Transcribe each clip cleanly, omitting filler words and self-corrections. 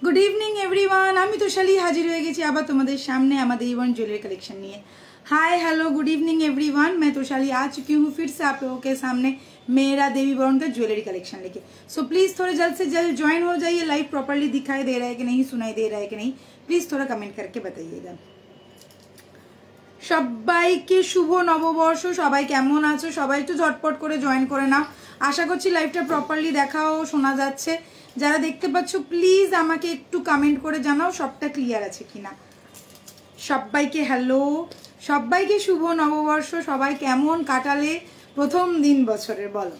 Good evening everyone আমি তোশালি হাজির হয়ে গেছি আবার তোমাদের সামনে আমাদের ইভন ज्वेलरी कलेक्शन নিয়ে। Hi hello good evening everyone, मैं तोशाली आ चुकी हूँ फिर से आप लोगों के सामने मेरा देवी बरन का ज्वेलरी कलेक्शन लेके। सो प्लीज़ थोड़े जल्द से जल्द ज्वाइन हो जाइए। लाइव प्रॉपर्ली दिखाई दे रहा है कि नहीं, सुनाई दे रहा है कि नहीं, प्लीज़ थोड़ा कमेंट करके बताइएगा। সবাইকে শুভ নববর্ষ। সবাই কেমন আছো? সবাই একটু ঝটপট করে জয়েন করে নাও। আশা করছি লাইভটা প্রপারলি দেখাও, শোনা যাচ্ছে। যারা দেখতে পাচ্ছ প্লিজ আমাকে একটু কমেন্ট করে জানাও সবটা ক্লিয়ার আছে কিনা। সবাইকে হ্যালো, সবাইকে শুভ নববর্ষ। সবাই কেমন কাটালে প্রথম দিন বছরের বলো,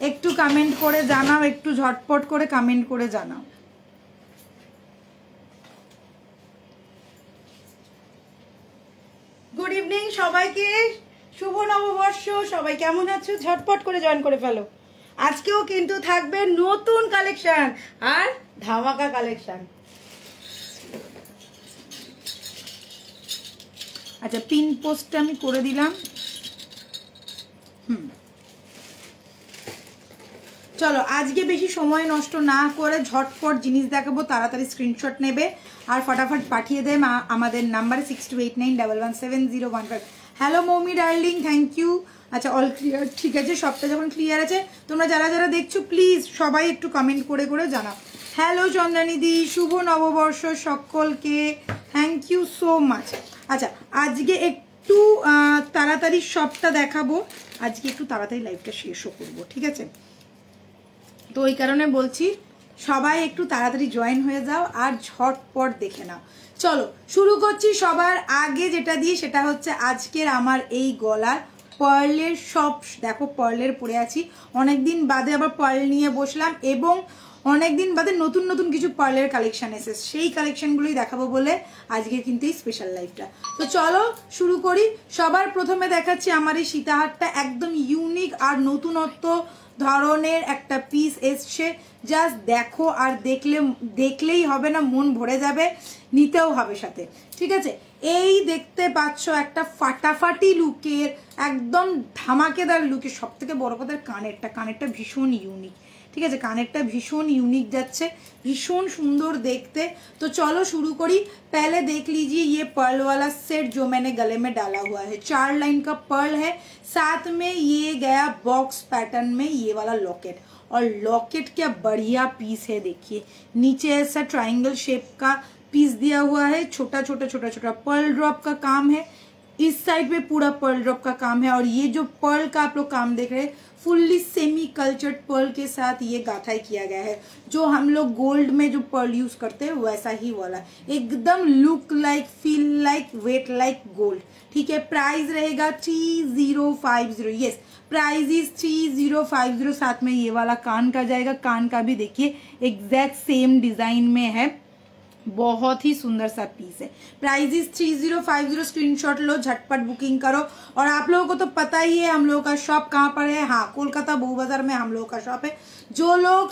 একটু কমেন্ট করে জানাও, একটু ঝটপট করে কমেন্ট করে জানাও। গুড ইভিনিং সবাইকে, শুভ নববর্ষ। সবাই কেমন আছো? ঝটপট করে জয়েন করে ফেলো। আজকেও কিন্তু থাকবে নতুন কালেকশন আর ধামাকা কালেকশন। আচ্ছা, পিন পোস্টটা আমি করে দিলাম। চলো আজকে বেশি সময় নষ্ট না করে ঝটপট জিনিস দেখাবো, তাড়াতাড়ি স্ক্রিনশট নেবে আর ফটাফট পাঠিয়ে দেয় আমাদের নাম্বারে 6289117015। Hello Moumi darling, thank you. আচ্ছা অল ক্লিয়ার, ঠিক আছে, সবটা যখন ক্লিয়ার আছে তোমরা যারা যারা দেখছো প্লিজ সবাই একটু কমেন্ট করে করে জানাও। হ্যালো চন্দ্রানিদি, শুভ নববর্ষ সকলকে, থ্যাংক ইউ সো মাচ। আচ্ছা আজকে একটু তাড়াতাড়ি সবটা দেখাবো, আজকে একটু তাড়াতাড়ি লাইভটা শেষও করবো, ঠিক আছে? তো ওই কারণে বলছি সবাই একটু তাড়াতাড়ি জয়েন হয়ে যাও আর ঝটপট দেখে নাও। চলো শুরু করছি। সবার আগে যেটা দিয়ে সেটা হচ্ছে আজকের আমার এই গলার পার্লের সব। দেখো পার্লের পরে আছি, অনেকদিন বাদে আবার পার্ল নিয়ে বসলাম এবং অনেকদিন বাদে নতুন নতুন কিছু পার্লের কালেকশন এসেছে, সেই কালেকশনগুলোই দেখাবো বলে আজকে কিন্তু এই স্পেশাল লাইভটা। তো চলো শুরু করি। সবার প্রথমে দেখাচ্ছি আমার এই সীতাহারটা, একদম ইউনিক আর নতুনত্ব ধরনের একটা পিস এসছে। জাস্ট দেখো আর দেখলেই হবে না, মন ভরে যাবে, নিতেও হবে সাথে, ঠিক আছে? এই দেখতে পাচ্ছ একটা ফাটাফাটি লুকের, একদম ধামাকেদার লুকের। সব থেকে বড় কথা কানেরটা ভীষণ ইউনিক, ঠিক আছে? কানেরটা ভীষণ ইউনিক যাচ্ছে, ভীষণ সুন্দর দেখতে। তো চলো शुरू करी। पहले देख लीजिए ये पर्ल वाला सेट जो मैंने गले में डाला हुआ है, 4 लाइन का पर्ल है, साथ में ये गया बॉक्स पैटर्न में ये वाला लॉकेट। और लॉकेट क्या बढ़िया पीस है, देखिए नीचे ऐसा ट्रायंगल शेप का पीस दिया हुआ है, छोटा छोटा पर्ल ड्रॉप का काम है। इस साइड पे पूरा पर्ल ड्रॉप का काम है और ये जो पर्ल का आप लोग काम देख रहे हैं फुल्ली सेमी कल्चर्ड पर्ल के साथ ये गाथाई किया गया है। जो हम लोग गोल्ड में जो पर्ल यूज करते हैं वैसा ही वाला, एकदम look like, feel like, weight like gold, ठीक है? प्राइस रहेगा 3050। Yes, price is 3050। साथ में ये वाला कान का जाएगा, कान का भी देखिए एग्जैक्ट सेम डिजाइन में है, बहुत ही सुंदर सा पीस है। Price is 3050। स्क्रीनशॉट लो, झटपट बुकिंग करो। और आप लोगों को तो पता ही है हम लोगों का शॉप कहाँ पर है। हाँ, कोलकाता बहू बाजार में हम लोगों का शॉप है। जो लोग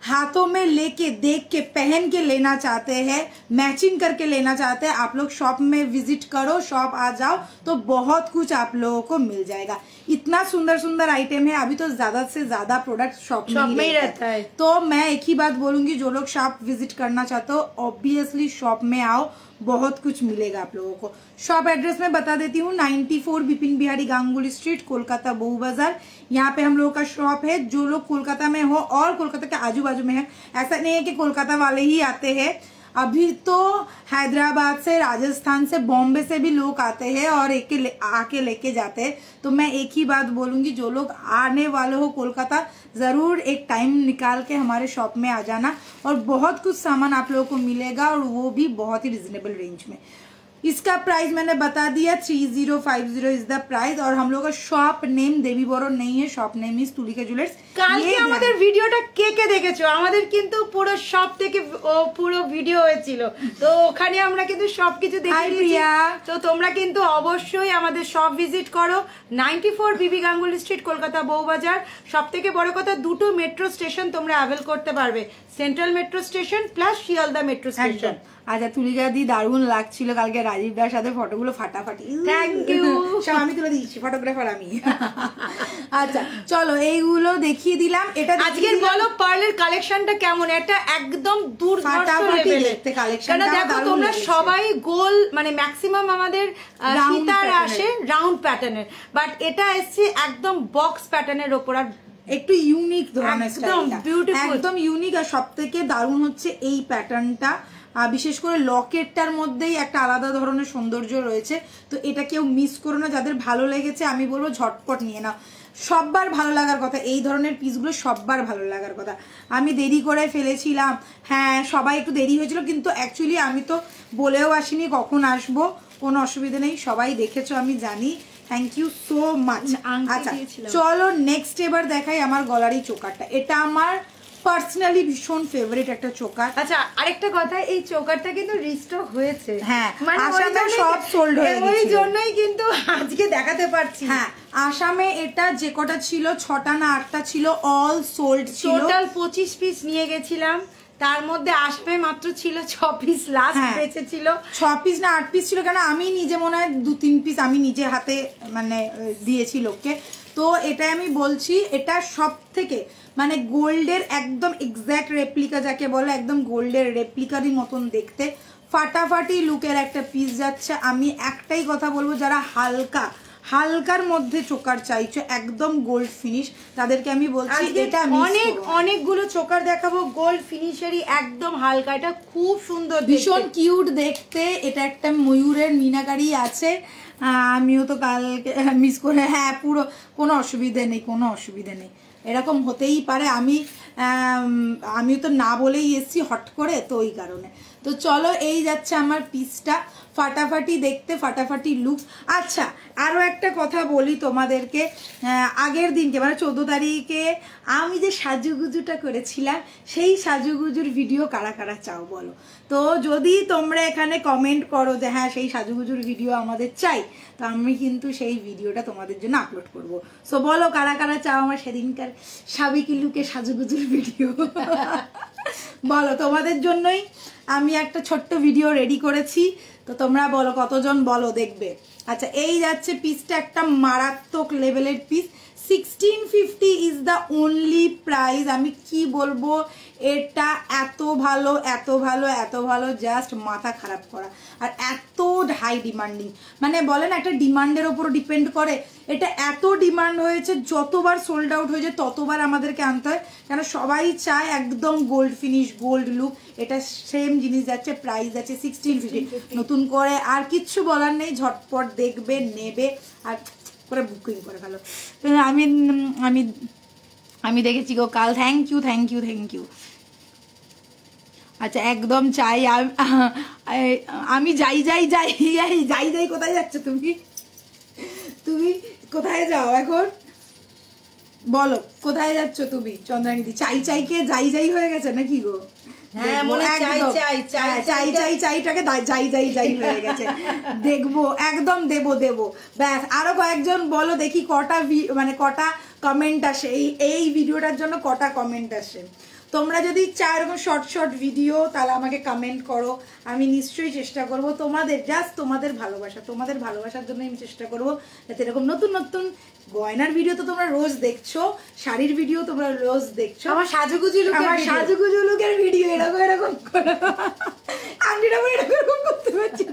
हाथों में लेके देख के पहन के लेना चाहते हैं, मैचिंग करके लेना चाहते हैं, आप लोग शॉप में विजिट करो, शॉप आ जाओ तो बहुत कुछ आप लोगों को मिल जाएगा। इतना सुंदर सुंदर आइटम है। अभी तो ज्यादा से ज्यादा प्रोडक्ट शॉप में ही रहता है। तो मैं एक ही बात बोलूंगी, जो लोग शॉप विजिट करना चाहते हो ऑब्वियसली शॉप में आओ, बहुत कुछ मिलेगा आप लोगों को। शॉप एड्रेस में बता देती हूँ, 94 बिपिन बिहारी गांगुली स्ट्रीट, कोलकाता बहू बाजार। यहाँ पे हम लोगों का शॉप है। जो लोग कोलकाता में हो और कोलकाता के आजू बाजू में है, ऐसा नहीं है कि कोलकाता वाले ही आते हैं, अभी तो हैदराबाद से, राजस्थान से, बॉम्बे से भी लोग आते हैं और आके लेके जाते हैं। तो मैं एक ही बात बोलूंगी, जो लोग आने वाले हो कोलकाता, जरूर एक टाइम निकाल के हमारे शॉप में आ जाना और बहुत कुछ सामान आप लोगों को मिलेगा और वो भी बहुत ही रिजनेबल रेंज में। इसका प्राइस मैंने बता दिया, 3050 इज द प्राइस। और हम लोग का शॉप नेम देवी बरन नहीं है, shop name is Tulika jewellers. কালকে আমাদের ভিডিওটা কে দেখেছো? আমাদের কিন্তু পুরো শপ থেকে পুরো ভিডিও হয়েছিল, তো ওখানে আমরা কিন্তু সবকিছু দেখিয়েছি। তো তোমরা কিন্তু অবশ্যই আমাদের শপ ভিজিট করো, 94 বিবি গাঙ্গুলি স্ট্রিট, কলকাতা বউ বাজার। সবথেকে বড় কথা, দুটো মেট্রো স্টেশন তোমরা অ্যাভেল করতে পারবে, central metro station plus Sealdah metro station. আচ্ছা তুলিকা দি দারুণ লাগছিল কালকে রাজীব দার সাথে, ফটোগুলো ফাটাফাটি। Thank you. সব আমি তুলে দিচ্ছি, ফটোগ্রাফার আমি। আচ্ছা চলো এইগুলো দেখিয়ে দিলাম। এটা আজকের বলো পার্লের কালেকশনটা কেমন? এটা একদম দুর্ধর্ষ লেভেলের কালেকশন। দেখো তোমরা সবাই গোল মানে ম্যাক্সিমাম আমাদের সীতার আসে রাউন্ড প্যাটার্নের, বাট এটা এসছে একদম বক্স প্যাটার্নের ওপর, আর একটু ইউনিক ধরনের, একদম বিউটিফুল, একদম ইউনিক। আর সবথেকে দারুণ হচ্ছে এই প্যাটার্নটা, বিশেষ করে লকেটটার মধ্যেই একটা আলাদা ধরনের সৌন্দর্য রয়েছে। তো এটা কেউ মিস করো না, যাদের ভালো লেগেছে আমি বলবো ঝটপট নিয়ে নাও। সববার ভালো লাগার কথা, এই ধরনের পিসগুলো সববার ভালো লাগার কথা। আমি দেরি করে ফেলেছিলাম, হ্যাঁ সবাই একটু দেরি হয়েছিল, কিন্তু অ্যাকচুয়ালি আমি তো বলেও আসিনি কখন আসবো, কোনো অসুবিধা নেই, সবাই দেখেছো আমি জানি। Thank you so much. আচ্ছা চলো নেক্সট এবার দেখাই আমার গলারই চোকারটা। এটা আমার পার্সোনালি ভীষণ ফেভারিট একটা চোকার। আচ্ছা আরেকটা কথা, এই চোকারটা কিন্তু রিস্টক হয়েছে, হ্যাঁ আসামে সব সোল্ড হয়ে গেছে, ওই জন্যই কিন্তু আজকে দেখাতে পারছি। হ্যাঁ আসামে এটা যে কটা ছিল 6টা না 8টা ছিল, অল সোল্ড ছিল। টোটাল 25 পিস নিয়ে গেছিলাম, তার মধ্যে আসবে মাত্র ছিল 6 পিস, লাস্ট বেঁচে ছিল 6 পিস না 8 পিস ছিল, কেন আমি নিজে মনে হয় 2-3 পিস আমি নিজে হাতে মানে দিয়েছি লোককে। তো এটা আমি বলছি, এটা সব থেকে মানে গোল্ডের একদম এক্স্যাক্ট রেপ্লিকা যাকে বলে, একদম গোল্ডের রেপ্লিকারই মতন দেখতে, ফাটাফাটি লুকের একটা পিস যাচ্ছে। আমি একটাই কথা বলবো, যারা হালকার মধ্যে চোকার চাইছো একদম গোল্ড ফিনিশ, তাদেরকে আমি বলছি এটা অনেকগুলো চোকার দেখাবো গোল্ড ফিনিশারই একদম হালকা, এটা খুব সুন্দর, ভীষণ কিউট দেখতে। এটা একটা ময়ূরের মিনাকারি আছে, আমিও তো কালকে মিস করে, হ্যাঁ পুরো কোনো অসুবিধে নেই, কোনো অসুবিধে নেই, এরকম হতেই পারে। আমি তো না বলেই এসছি হট করে, তো ওই কারণে। তো চলো এই যাচ্ছে আমার পিসটা, ফাটাফাটি দেখতে, ফাটাফাটি লুক। আচ্ছা আরও একটা কথা বলি তোমাদেরকে, আগের দিনকে মানে 14 তারিখে আমি যে সাজুগুজুটা করেছিলাম, সেই সাজুগুজুর ভিডিও কারা কারা চাও বলো? তো যদি তোমরা এখানে কমেন্ট করো যে হ্যাঁ সেই সাজুগুজুর ভিডিও আমাদের চাই, তো আমি কিন্তু সেই ভিডিওটা তোমাদের জন্য আপলোড করব। সো বলো কারা কারা চাও আমার সেদিনকার সাবিকি লুকে সাজুগুজুর ভিডিও? বলো, তোমাদের জন্যই আমি একটা ছোট্ট ভিডিও রেডি করেছি, তো তোমরা বলো কতজন বলো দেখবে। আচ্ছা এই যাচ্ছে পিসটা, একটা মারাত্মক লেভেলের piece, 1650 is the only price. আমি কি বলবো, এটা এত ভালো এত ভালো এত ভালো, জাস্ট মাথা খারাপ করা। আর এত হাই ডিমান্ডিং, মানে বলেন একটা ডিমান্ডের ওপর ডিপেন্ড করে, এটা এত ডিমান্ড হয়েছে, যতবার সোল্ড আউট হয়েছে ততবার আমাদেরকে আনতে হয়, কেন সবাই চায় একদম গোল্ড ফিনিশ গোল্ড লুক। এটা সেম জিনিস যাচ্ছে, প্রাইস আছে 1650। নতুন করে আর কিচ্ছু বলার নেই, ঝটপট দেখবে নেবে আর করে বুকিং করে ভালো। আমি আমি আমি দেখেছি গো কাল, thank you thank you thank you. আচ্ছা একদম চাই, আমি যাই যাই যাই যাই যাই যাই কোথায় যাচ্ছ তুমি? তুমি কোথায় যাও এখন বলো, কোথায় যাচ্ছ তুমি চন্দ্রানীদি? চাই চাইকে যাই যাই হয়ে গেছে নাকি গো? হ্যাঁ মনে চাই চাই চাই চাই চাই চাইটাকে যাই যাই যাই হয়ে গেছে। দেখবো একদম দেবো ব্যাস। আরো কয়েকজন বলো দেখি কটা কমেন্ট আসে এই ভিডিওটার জন্য, কটা কমেন্ট আসে। তোমরা যদি চাও এরকম শর্ট ভিডিও, তাহলে আমাকে কমেন্ট করো, আমি নিশ্চয়ই চেষ্টা করব তোমাদের, জাস্ট তোমাদের ভালোবাসার জন্য আমি চেষ্টা করব যাতে এরকম নতুন নতুন গয়নার ভিডিও তো তোমরা রোজ দেখছো, শাড়ির ভিডিও তোমরা রোজ দেখছো, আমার সাজুগুজু লুকের ভিডিও এরকম আমি এরকম করতে পারছি।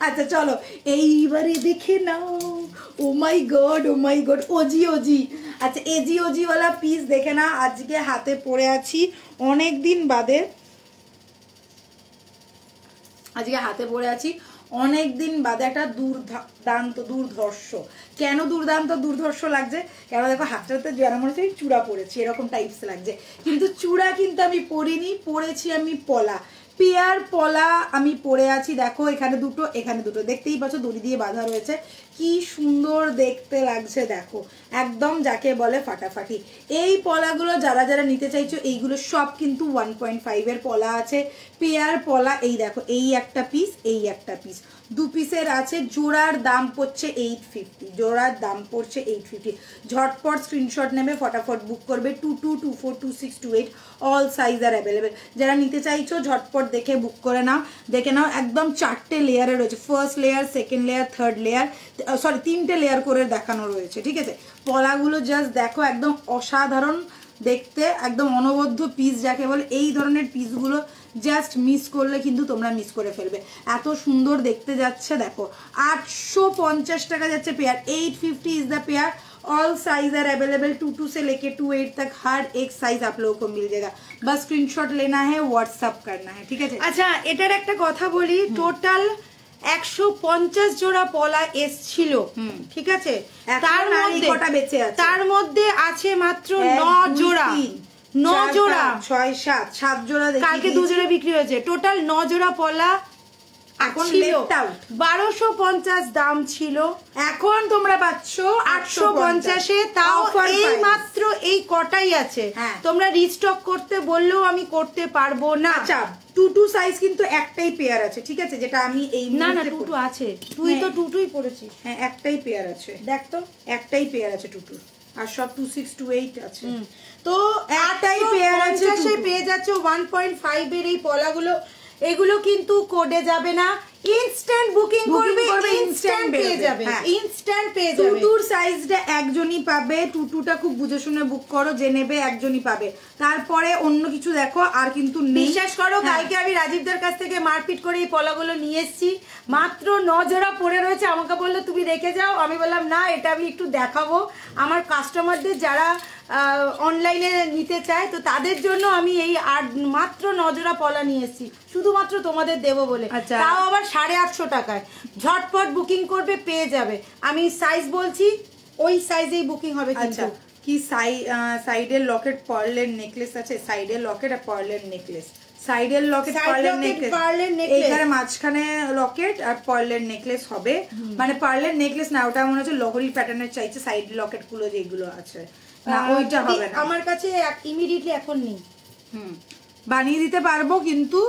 আচ্ছা চলো এইবারে দেখে নাও, ও মাই গড ওজি। আচ্ছা ওজি ওয়ালা পিস দেখে না, আজকে হাতে পরে আছি অনেক দিন বাদে, একটা দুর্ধর্ষ। কেন দুর্ধর্ষ লাগছে? কেন দেখো হাতটাতে যেন মনে হচ্ছে চূড়া পড়েছি, এরকম টাইপস লাগছে, কিন্তু চূড়া কিন্তু আমি পরিনি, পরেছি আমি পলা, পেয়ার পলা আমি পরে আছি। দেখো এখানে দুটো দেখতেই পাচ্ছ, দড়ি দিয়ে বাঁধা রয়েছে, কি সুন্দর দেখতে লাগছে দেখো, একদম যাকে বলে ফাটাফাটি। এই পলাগুলো যারা যারা নিতে চাইছো, এইগুলো সব কিন্তু 1.5 এর পলা আছে, পেয়ার পলা। এই দেখো এই একটা পিস দু পিসের আছে, জোড়ার দাম পড়ছে 850, জোড়ার দাম পড়ছে 850। ঝটপট স্ক্রিনশট নেবে, ফটাফট বুক করবে। 22, 24, 26, 28 অল সাইজ আর অ্যাভেলেবেল। যারা নিতে চাইছো ঝটপট দেখে বুক করে নাও, দেখে নাও। একদম 4টে লেয়ারে রয়েছে, first layer, second layer, third layer, sorry 3টে লেয়ার করে দেখানো রয়েছে, ঠিক আছে। পলাগুলো জাস্ট দেখো, একদম অসাধারণ দেখতে, একদম অনবদ্য পিস যাকে বলে। এই ধরনের পিসগুলো জাস্ট মিস করলে কিন্তু তোমরা মিস করে ফেলবে, এত সুন্দর দেখতে যাচ্ছে। দেখো 850 টাকা যাচ্ছে pair, 850 is the pair. All size are available, 22 से लेके 28 तक हर एक साइज आप लोगों को मिल जाएगा। बस स्क्रीनशॉट लेना है, व्हाट्सएप करना है, ठीक है। আচ্ছা এটার একটা কথা বলি, টোটাল 150 জোড়া পলা এসছিল, ঠিক আছে। তার মধ্যে আছে মাত্র 9 জোড়া, 9 জোড়া, 6, 7, 7 জোড়া, কালকে 2 জোড়া বিক্রি হয়েছে। টোটাল 9 জোড়া পলা এখন 1250 দাম ছিল, এখন তোমরা পাচ্ছ 850-এ। তাও এই মাত্র এই কটাই আছে, তোমরা রিস্টক করতে বললেও আমি করতে পারবো না। আচ্ছা 22 সাইজ কিন্তু একটাই পেয়ার আছে, ঠিক আছে, যেটা আমি এই না 22 আছে, তুই তো 22ই পড়েছিস। হ্যাঁ একটাই পেয়ার আছে, দেখ তো একটাই পেয়ার আছে 22, আর সব 26, 28 আছে। তো একটাই পেয়ার আছে, সে পেয়ে যাচ্ছে 1.5 এর এই পলাগুলো। এগুলো কিন্তু কোডে যাবে না, ইনস্ট্যান্ট বুকিং করবে, ইনস্ট্যান্ট পেয়ে যাবে, ইনস্ট্যান্ট পেয়ে যাবে। টুটুর সাইজটা একজনই পাবে, টুটুটা খুব বুঝে শুনে বুক করো, যে নেবে একজনই পাবে, তারপরে অন্য কিছু দেখো আর কিন্তু বিশ্বাস করো। কালকে আমি রাজীবদের কাছ থেকে মারপিট করে এই পলাগুলো নিয়ে এসেছি, মাত্র 9 জোড়া পড়ে রয়েছে। আমাকে বললো তুমি রেখে যাও, আমি বললাম না, এটা আমি একটু দেখাবো আমার কাস্টমারদের যারা অনলাইনে নিতে চায়, তো তাদের জন্য আমি এই মাত্র 9 জোড়া পলা নিয়ে এসেছি, শুধুমাত্র তোমাদের দেবো বলে। তাও আবার 850 টাকায়। ঝটপট বুকিং করবে, পেয়ে যাবে। আমি সাইজ বলছি, ওই সাইজেই বুকিং হবে। আচ্ছা কি সাইডের লকেট পার্লের নেকলেস আছে, সাইডের লকেট আর পার্লের নেকলেস, সাইডের লকেট পার্লের নেকলেস, এইখানে মাঝখানে লকেট আর পার্লের নেকলেস হবে। মানে পার্লের নেকলেস না, ওটা মনে হচ্ছে লহরি প্যাটার্নের চাইছে, সাইড লকেট গুলো যেগুলো আছে না, ওইটা হবে না আমার কাছে ইমিডিয়েটলি এখন নেই। বানিয়ে দিতে পারবো, কিন্তু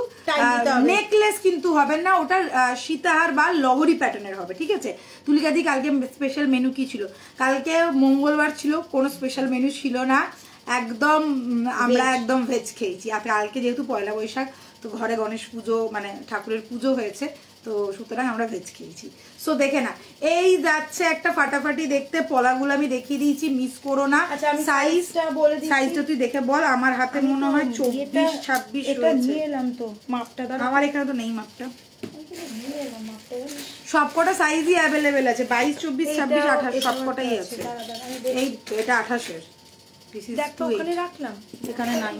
নেকলেস কিন্তু হবে না, ওটা সীতাহার বা লহরি প্যাটার্নের হবে, ঠিক আছে। তুলিকাদি কালকে স্পেশাল মেনু কি ছিল? কালকে মঙ্গলবার ছিল, কোনো স্পেশাল মেনু ছিল না, একদম আমরা একদম ভেজ খেয়েছি। আর কালকে যেহেতু পয়লা বৈশাখ, তো ঘরে গণেশ পুজো মানে ঠাকুরের পুজো হয়েছে, তো সুতরাং আমরা ভেজ খেয়েছি। সো দেখে না, এই যাচ্ছে একটা ফাটাফাটি দেখতে, পলাগুলো আমি দেখিয়ে দিয়েছি, মিস করো না। সাইজটা বলে দিই, সাইজটা তুই দেখে বল। আমার হাতে মনে হয় 24, 26 এটা নিয়ে এলাম, তো মাপটা দাও। আমার এখানে তো নেই মাপটা, সবকটা সাইজই অ্যাভেলেবেল আছে, 22, 24, 26, 28 সবকটাই আছে। এই এটা 28 এর, দেখো ওখানে রাখলাম, এখানে নাই।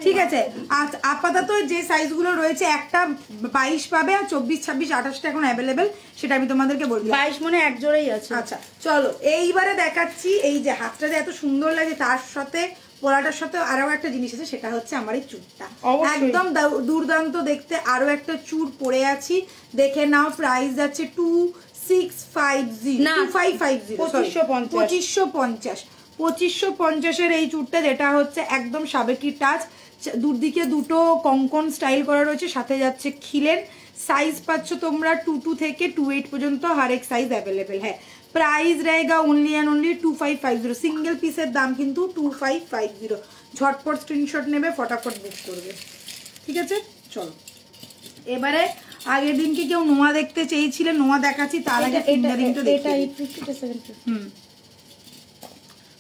ঠিক আছে, আপাতত যে সাইজগুলো রয়েছে, একটা 22 পাবে আর 24, 26, 28টা এখন অ্যাভেলেবেল, সেটা আমি তোমাদেরকে বলবো। 22 মনে এক জোড়াই আছে। আচ্ছা চলো এইবারে দেখাচ্ছি, এই যে হাতটা যে এত সুন্দর লাগে, তার সাথে পলাটার সাথে আরো একটা জিনিস আছে, সেটা হচ্ছে আমার এই চুড়টা, একদম দুর্দান্ত দেখতে। আরো একটা চুড় পরে আছি, দেখে নাও। প্রাইস যাচ্ছে 2550 এই চুড়টা, যেটা হচ্ছে একদম সাবেকি টাচ, দুদিকে দুটো কঙ্কন স্টাইল করা রয়েছে, সাথে যাচ্ছে খিলের। সাইজ পাচ্ছ তোমরা 22 থেকে 28 পর্যন্ত, हर एक साइज अवेलेबल है। प्राइस रहेगा ओनली एंड ओनली 2550। सिंगल পিসের দাম কিন্তু 2550। ঝটপট স্ক্রিনশট নেবে, ফটাফট বুক করবে, ঠিক আছে। চলো এবারে আগের দিনকে কেউ নোয়া দেখতে চেয়েছিলেন, নোয়া দেখাচ্ছি, তার আগে ফিঙ্গারিংটা দেখে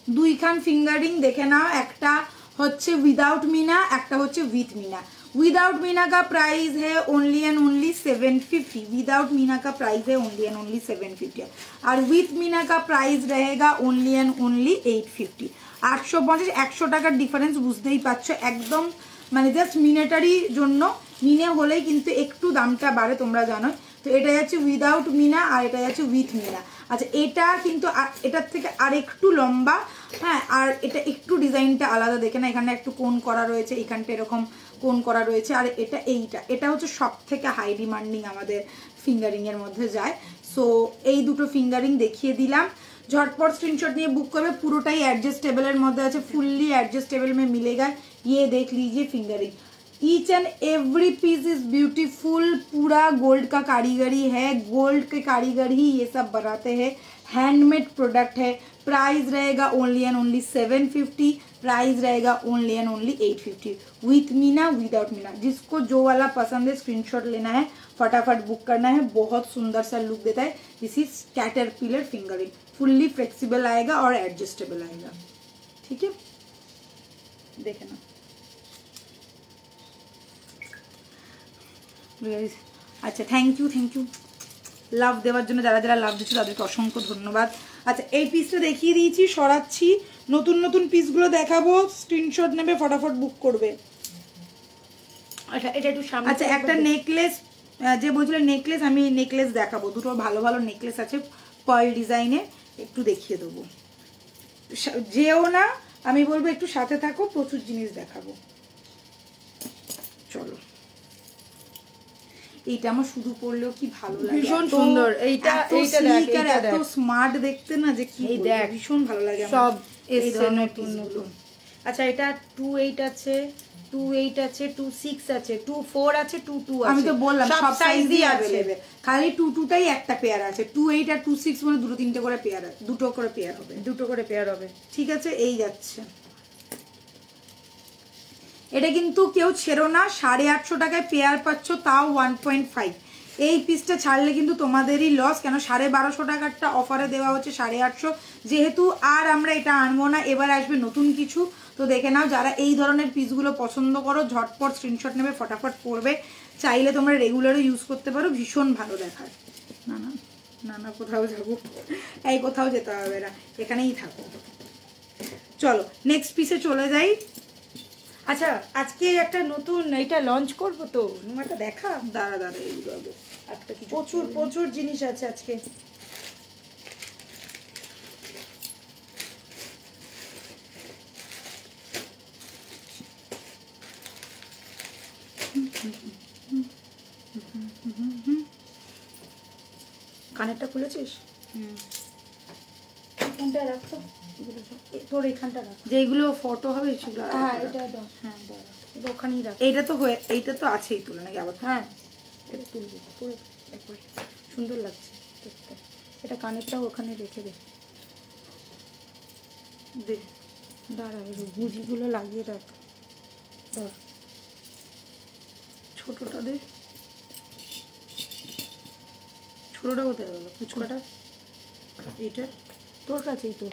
দুইখান ফিঙ্গারিং দেখে নাও। একটা হচ্ছে উইদাউট মিনা, একটা হচ্ছে উইথ মিনা। विदाउट मीना का प्राइस है only and only 750। Without Meena का प्राइस है ओनली एंड ओनली 750 और विथ मीना का प्राइस रहेगा ओनली एंड ओनली 850। 850 100 টাকার ডিফারেন্স বুঝতেই পারছো, একদম মানে জাস্ট মিনেটারি জন্য, মিনে হলেই কিন্তু একটু দামটা বাড়ে, তোমরা জানো। তো এটা যাচ্ছে উইদাউট মিনা আর এটা যাচ্ছে উইথ মিনা। আচ্ছা এটা কিন্তু এটার থেকে আর একটু লম্বা, হ্যাঁ, আর এটা একটু ডিজাইনটা আলাদা, দেখে না, এখানে একটু কোন করা রয়েছে, এখানটা এরকম কোন করা রয়েছে, আর এটা হচ্ছে সব থেকে হাই ডিমান্ডিং আমাদের ফিঙ্গারিং এর মধ্যে যায়। সো এই দুটো ফিঙ্গারিং দেখিয়ে দিলাম, झटपट स्क्रीनशॉट নিয়ে বুক করবে। পুরোটাই অ্যাডজাস্টেবল এর মধ্যে আছে, ফুললি অ্যাডজাস্টেবল में मिलेगा। ये देख लीजिए fingering, each and every piece is beautiful, पूरा गोल्ड का कारीगरी है, गोल्ड के कारीगर ही ये सब बनाते हैं, हैंडमेड प्रोडक्ट है। प्राइस रहेगा ओनली एंड ओनली 750, प्राइस रहेगा only and only 850 with Meena without Meena. जिसको जो वाला पसंद है स्क्रीनशॉट लेना है, फटाफट बुक करना है। बहुत सुंदर सा लुक देता है। This is caterpillar fingering, fully flexible आएगा और एडजस्टेबल आएगा। ठीक है, देखे ना। আচ্ছা থ্যাংক ইউ লাভ দেওয়ার জন্য, যারা যারা লাভ দিচ্ছে তাদেরকে অসংখ্য ধন্যবাদ। আচ্ছা এই পিসটা দেখিয়ে দিয়েছি, সরাচ্ছি, নতুন নতুন পিসগুলো দেখাবো, স্ক্রিনশট নেবে, ফটাফট বুক করবে। আচ্ছা এটা একটু সামনে। আচ্ছা একটা নেকলেস, যে বলছিল নেকলেস, আমি নেকলেস দেখাবো। দুটো ভালো ভালো নেকলেস আছে পার্ল ডিজাইনে, একটু দেখিয়ে দেবো। যেও না, আমি বলবো একটু সাথে থাকো, প্রচুর জিনিস দেখাবো। চলো, এইটা আমার শুধু পরলেও কি ভালো লাগে, ভীষণ সুন্দর। এইটা এত স্মার্ট দেখতে না, যে কি দেখ ভীষণ ভালো লাগে সব এসছে নতুন নতুন। আচ্ছা এটা 28 আছে, 28 আছে, 26 আছে, 24 আছে, 22 আছে। আমি তো বললাম সব সাইজই अवेलेबल, খালি 22টাই একটা পেয়ার আছে। 28 আর 26 মানে দুটো তিনটে করে পেয়ার আছে, দুটো করে পেয়ার হবে, দুটো করে পেয়ার হবে। ঠিক আছে, এই যাচ্ছে। এটা কিন্তু কেউ ছেড়ো না, 850 টাকায় পেয়ার পাচ্ছ, তাও 1.5। এই পিসটা ছাড়লে কিন্তু তোমাদেরই লস, কেন 1250 টাকারটা অফারে দেওয়া হচ্ছে 850। যেহেতু আর আমরা এটা আনবো না, এবার আসবে নতুন কিছু, তো দেখে নাও। যারা এই ধরনের পিসগুলো পছন্দ করো ঝটপট স্ক্রিনশট নেবে, ফটাফট পড়বে। চাইলে তোমরা রেগুলারও ইউজ করতে পারো, ভীষণ ভালো দেখায়। না না না না, কোথাও যাবো, এই কোথাও যেতে হবে না, এখানেই থাকো। চলো নেক্সট পিসে চলে যাই। আচ্ছা আজকে একটা নতুন এটা লঞ্চ করবো, তো একটা দেখা। দাঁড়া এইগুলো হবে, একটা কিছু প্রচুর জিনিস আছে আজকে। কানেরটা খুলেছিস? কোনটা রাখতো? তোর এখানটা রাখ, যেগুলো ফটো হবে সেগুলো। হ্যাঁ এটা দাও, হ্যাঁ দাও, এটা ওখানেই রাখ। এইটা তো এইটা তো আছেই, তুলে নাকি আবার? হ্যাঁ এটা তুলবি, পুরো একবার সুন্দর লাগছে দেখতে। এটা কানেরটাও ওখানে রেখে দে, দাঁড়া গুজিগুলো লাগিয়ে রাখ। ধর ছোটটা দে, ছোটটা কোথায় গেল? ফুচকাটা এইটা তোর কাছেই তো।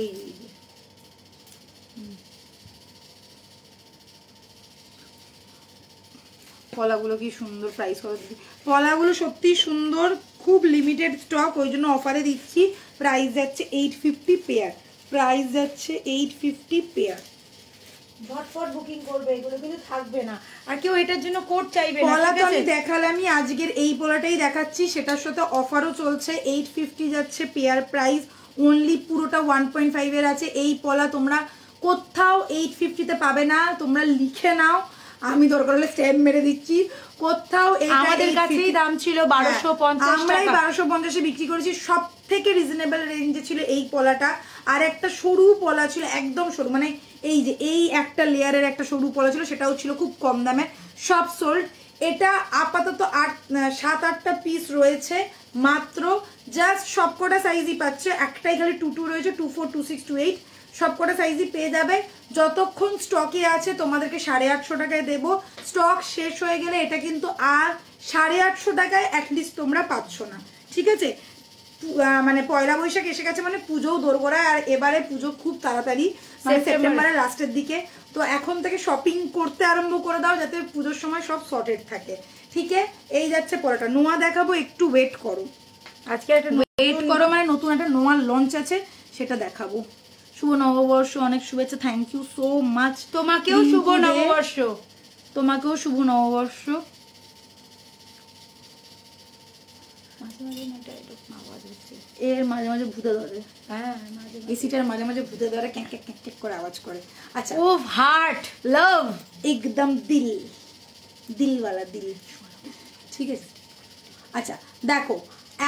এই পলাগুলো কি সুন্দর, প্রাইস কত দিচ্ছি। পলাগুলো সত্যি সুন্দর, খুব লিমিটেড স্টক, ওই জন্য অফারে দিচ্ছি। প্রাইস যাচ্ছে 850 পেয়ার, প্রাইস যাচ্ছে 850 পেয়ার। ঝটপট বুকিং করবে, এগুলো কিন্তু থাকবে না। আর কেউ এটার জন্য কোড চাইবে না। পলা তো আমি দেখালামই, আজকের এই পলাটাই দেখাচ্ছি, সেটার সাথে অফারও চলছে। 850 যাচ্ছে পেয়ার প্রাইস, অনলি পুরোটা 1.5 এর আছে। এই পলা তোমরা কোথাও 850-তে পাবে না, তোমরা লিখে নাও, আমি দরকার হলে স্ট্যাম্প মেরে দিচ্ছি। কোথাও আমাদের কাছেই দাম ছিল 1250 টাকা, আমরাই 1250-এ বিক্রি করেছি। সব থেকে রিজনেবল রেঞ্জে ছিল এই পলাটা। আর একটা সরু পলা ছিল, একদম সরু, মানে এই যে এই একটা লেয়ারের একটা সরু পলা ছিল, সেটাও ছিল খুব কম দামে, সব সোল্ড। এটা আপাতত 7-8টা পিস রয়েছে মাত্র, জাস্ট সবকটা সাইজই পাচ্ছে। একটাই খালি 22 রয়েছে, 24, 26, 28, সবকটা সাইজই পেয়ে যাবে। যতক্ষণ স্টকে আছে তোমাদেরকে 850 টাকায় দেবো। স্টক শেষ হয়ে গেলে এটা কিন্তু আর 850 টাকায় অ্যাটলিস্ট তোমরা পাচ্ছ না, ঠিক আছে? মানে পয়লা বৈশাখ এসে গেছে, মানে পুজোও দোরগোড়ায়। আর এবারে পুজো খুব তাড়াতাড়ি, মানে সেপ্টেম্বরের লাস্টের দিকে। তো এখন থেকে শপিং করতে আরম্ভ করে দাও, যাতে পুজোর সময় সব সর্টেড থাকে। ঠিক আছে, এই যাচ্ছে পরোটা। নোয়া দেখাবো, একটু ওয়েট করো। আজকে একটা ওয়েট করো, মানে নতুন একটা নোয়ার লঞ্চ আছে, সেটা দেখাবো। শুভ নববর্ষ, অনেক শুভেচ্ছা, থ্যাংক ইউ সো মাচ। তোমাকেও শুভ নববর্ষ, তোমাকেও শুভ নববর্ষ। এর মাঝে মাঝে ভূতে ধরে, হ্যাঁ এসিটার মাঝে মাঝে ভূতে ধরে, ক্যাক ক্যাক ক্যাক ক্যাক করে আওয়াজ করে। আচ্ছা, ও হার্ট লাভ, একদম দিল দিলওয়ালা দিল, ঠিক আছে? আচ্ছা দেখো,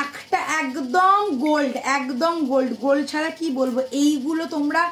একটা একদম গোল্ড, একদম গোল্ড, গোল্ড ছাড়া কি বলবো। এইগুলো তোমরা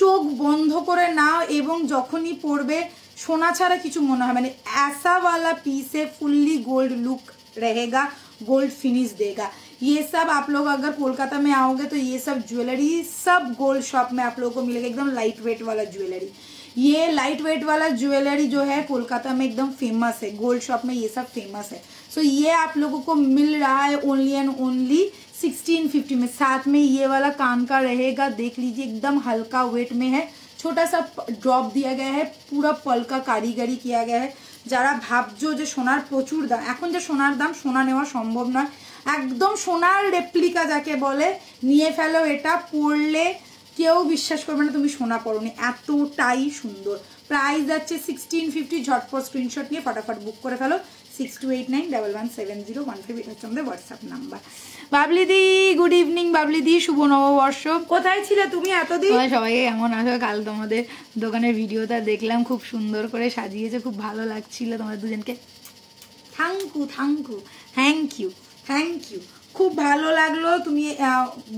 চোখ বন্ধ করে নাও এবং যখনই পরবে सोना छाड़ा किचु मने है, मैंने ऐसा वाला पीस है, फुल्ली गोल्ड लुक रहेगा, गोल्ड फिनिश देगा। ये सब आप लोग अगर कोलकाता में आओगे तो ये सब ज्वेलरी सब गोल्ड शॉप में आप लोगों को मिलेगा, एकदम लाइट वेट वाला ज्वेलरी। ये लाइट वेट वाला ज्वेलरी जो है कोलकाता में एकदम फेमस है, गोल्ड शॉप में ये सब फेमस है। सो ये आप लोगों को मिल रहा है ओनली एंड ओनली 1650 में। साथ में ये वाला कान का रहेगा, देख लीजिए एकदम हल्का वेट में है, छोटा सा ड्रॉप दिया गया है, पूरा पल का कारीगरी किया गया है। যারা ভাবছো যে সোনার প্রচুর দাম, এখন যে সোনার দাম সোনা নেওয়া সম্ভব নয়, একদম সোনার রেপ্লিকা যাকে বলে নিয়ে ফেলো, এটা পরলে কেউ বিশ্বাস করবে না তুমি সোনা পরোনি, এতটাই সুন্দর। প্রাইস যাচ্ছে 1650, ঝটপট স্ক্রিনশট নিয়ে ফটাফট বুক করে ফেলো 6289117015, এটা হচ্ছে আমাদের হোয়াটসঅ্যাপ নাম্বার। বাবলি দি গুড ইভিনিং, বাবলি দি শুভ নববর্ষ। কোথায় ছিলে তুমি এতদিন? সবাই এমন আসো, কাল তোমাদের দোকানের ভিডিওটা দেখলাম, খুব সুন্দর করে সাজিয়েছে, খুব ভালো লাগছিল তোমাদের দুজনকে। Thank you thank you thank you thank you, খুব ভালো লাগলো তুমি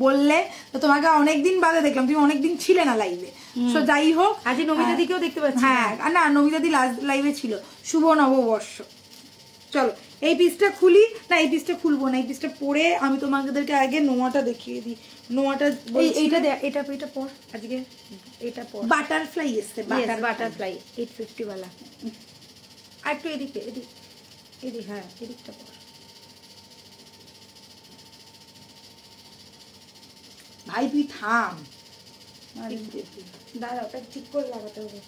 বললে। তো তোমাকে অনেকদিন বাদে দেখলাম, তুমি অনেকদিন ছিলে না লাইভে। সো যাই হোক, আজ নমিতা দিকেও দেখতে পাচ্ছি। হ্যাঁ না, নমিতা দি লাস্ট লাইভে ছিল। শুভ নববর্ষ। চলো এই পিসটা খুলি, না এই পিসটা খুলবো না, এই পিসটা পরে আমি তোমাদেরকে আগে নোয়াটা দেখিয়ে দিই। নোয়াটা এইটা এটা এটা পর, আজকে এটা পর বাটারফ্লাই এসছে, বাটারফ্লাই 850 वाला। আর একটু এদিকে এদিক এদিক, হ্যাঁ এদিকটা পর। ভাই তুই থাম, দাঁড়া ওটা ঠিক করে লাগাতে হবে।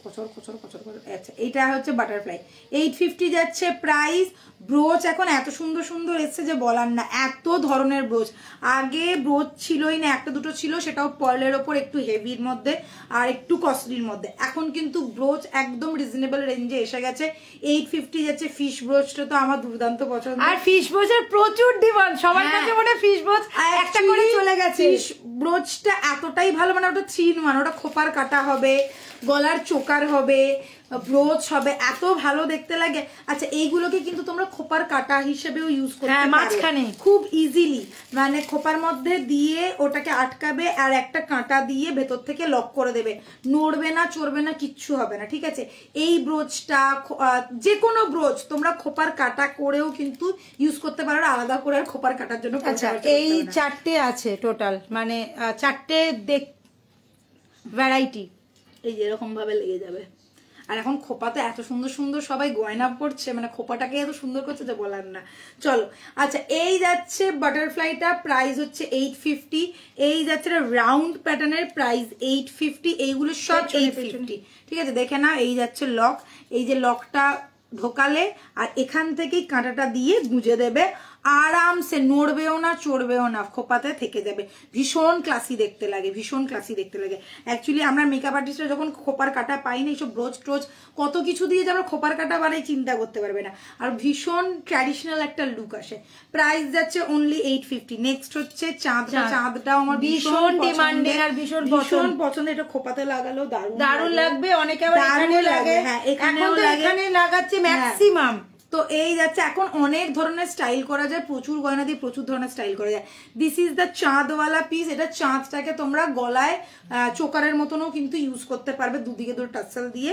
কচর কচর কচর কচর। আচ্ছা এইটা হচ্ছে বাটারফ্লাই, 850 যাচ্ছে প্রাইস। ব্রোচ এখন এত সুন্দর সুন্দর এসছে যে বলার না, এত ধরনের ব্রোচ। আগে ব্রোচ ছিলই না, একটা দুটো ছিল, সেটাও পার্লের ওপর একটু হেভির মধ্যে আর একটু কস্টলির মধ্যে। এখন কিন্তু ব্রোচ একদম রিজনেবল রেঞ্জে এসে গেছে, 850 যাচ্ছে। ফিশ ব্রোচটা তো আমার দুর্দান্ত পছন্দ, আর ফিশ ব্রোচের প্রচুর ডিমান্ড, সবার কাছে মনে ফিশ ব্রোচ একটা করে চলে গেছে। ফিশ ব্রোচটা এতটাই ভালো, মানে ওটা 3 in 1, ওটা খোপার কাটা হবে, গলার চোকার হবে, ব্রোচ হবে, এত ভালো দেখতে লাগে। আচ্ছা এইগুলোকে কিন্তু তোমরা খোপার কাটা হিসেবেও ইউজ করতে পারো মাঝখানে খুব ইজিলি, মানে খোপার মধ্যে দিয়ে ওটাকে আটকাবে আর একটা কাঁটা দিয়ে ভেতর থেকে লক করে দেবে, নড়বে না চড়বে না কিচ্ছু হবে না, ঠিক আছে। এই ব্রোচটা যে কোনো ব্রোচ তোমরা খোপার কাটা করেও কিন্তু ইউজ করতে পারো, আলাদা করে আর খোপার কাটার জন্য। আচ্ছা এই 4টে আছে টোটাল, মানে 4টে ভ্যারাইটি, এই যে এরকম ভাবে লেগে যাবে। আর এখন খোপাতে এত সুন্দর সুন্দর সবাই গয়না পড়ছে, মানে খোপাটাকে এত সুন্দর করছে যে বলার না। চলো আচ্ছা এই যাচ্ছে বাটারফ্লাইটা, প্রাইস হচ্ছে 850। এই যাচ্ছে রাউন্ড প্যাটার্নের, প্রাইস 850। এইগুলো সব 850, ঠিক আছে। দেখে না, এই যাচ্ছে লক, এই যে লকটা ঢোকালে আর এখান থেকেই কাঁটাটা দিয়ে গুঁজে দেবে, আরামসে নড়বেও না চড়বেও না, খোপাতে থেকে যাবে। ভীষণ ক্লাসি দেখতে লাগে, ভীষণ ক্লাসি দেখতে লাগে। অ্যাকচুয়ালি আমরা মেকআপ আর্টিস্টরা যখন খোপার কাটা পাই না, এইসব ব্রোচ টোচ কত কিছু দিয়ে যে আমরা খোপার কাটা বানাই চিন্তা করতে পারবে না, আর ভীষণ ট্র্যাডিশনাল একটা লুক আসে। প্রাইস যাচ্ছে অনলি 850। নেক্সট হচ্ছে চাঁদটা, চাঁদটাও আমার ভীষণ ডিমান্ডিং আর ভীষণ পছন্দ। এটা খোপাতে লাগালেও দারুণ লাগবে, অনেকে আবার এখানেও লাগে, হ্যাঁ এখানেও লাগে, এখানে লাগাচ্ছে ম্যাক্সিমাম। তো এই যাচ্ছে, এখন অনেক ধরনের স্টাইল করা যায়, প্রচুর গয়না দিয়ে প্রচুর ধরনের স্টাইল করা যায়। দিস ইজ দ্য চাঁদওয়ালা পিস। এটা চাঁদটাকে তোমরা গলায় চোকারের মতনও কিন্তু ইউজ করতে পারবে, দুদিকে দুটো টাসেল দিয়ে,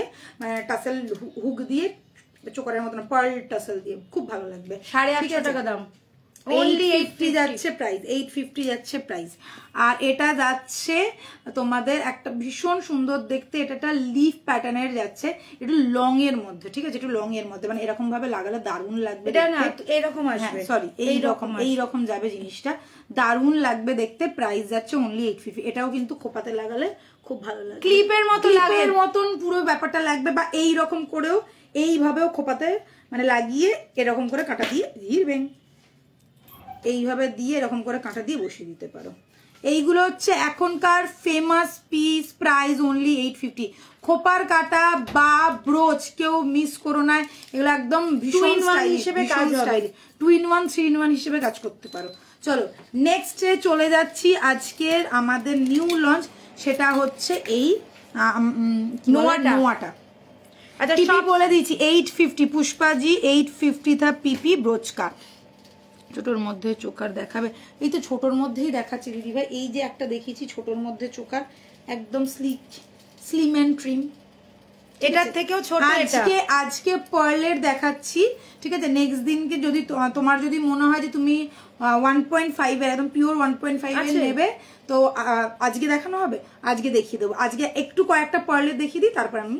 টাসেল হুক দিয়ে চোকারের মতন পার্ল টাসেল দিয়ে, খুব ভালো লাগবে। 850 টাকা দাম, only 850 যাচ্ছে প্রাইস, 850 যাচ্ছে প্রাইস। আর এটা যাচ্ছে তোমাদের একটা ভীষণ সুন্দর দেখতে, এটা একটা লিফ প্যাটার্নের যাচ্ছে, একটু লং এর মধ্যে, ঠিক আছে, একটু লং এর মধ্যে, মানে এরকম ভাবে লাগালে দারুণ লাগবে। এটা না এরকম আসবে, সরি এইরকম যাবে জিনিসটা, দারুণ লাগবে দেখতে। প্রাইস যাচ্ছে অনলি 850। এটাও কিন্তু খোপাতে লাগালে খুব ভালো লাগবে, ক্লিপের মতন পুরো ব্যাপারটা লাগবে, বা এইরকম করেও এইভাবেও খোপাতে মানে লাগিয়ে এরকম করে কাটা দিয়ে ঘিরবেন, এইভাবে দিয়ে এরকম করে কাঁটা দিয়ে বসিয়ে দিতে পারো। এইগুলো হচ্ছে এখনকার ফেমাস পিস, প্রাইস অনলি 850। খোপার কাটা বা ব্রোচ কেউ মিস করো না, এগুলো একদম ভীষণ স্টাইল হিসেবে কাজ হবে, 2 in 1 3 in 1 হিসেবে কাজ করতে পারো। চলো নেক্সটে চলে যাচ্ছি, আজকের আমাদের নিউ লঞ্চ, সেটা হচ্ছে এই নোয়াটা। আচ্ছা সব বলে দিয়েছি, 850 পুষ্পাজি, 850 था পিপি ব্রোচ का। ছোটর মধ্যে চোকার দেখাবে, এই তো ছোটর মধ্যেই দেখাচ্ছি দিদি ভাই, এই যে একটা দেখিয়েছি ছোটর মধ্যে চোকার, একদম স্লিম এন্ড ট্রিম, এটার থেকেও ছোট। আজকে পার্লের দেখাচ্ছি, ঠিক আছে। নেক্সট দিনকে যদি তোমার যদি মনে হয় যে তুমি 1.5 এর একদম পিওর 1.5 এর নেবে, তো আজকে দেখানো হবে, আজকে দেখিয়ে দেবো। আজকে একটু কয়েকটা পার্লের দেখিয়ে দিই, তারপর আমি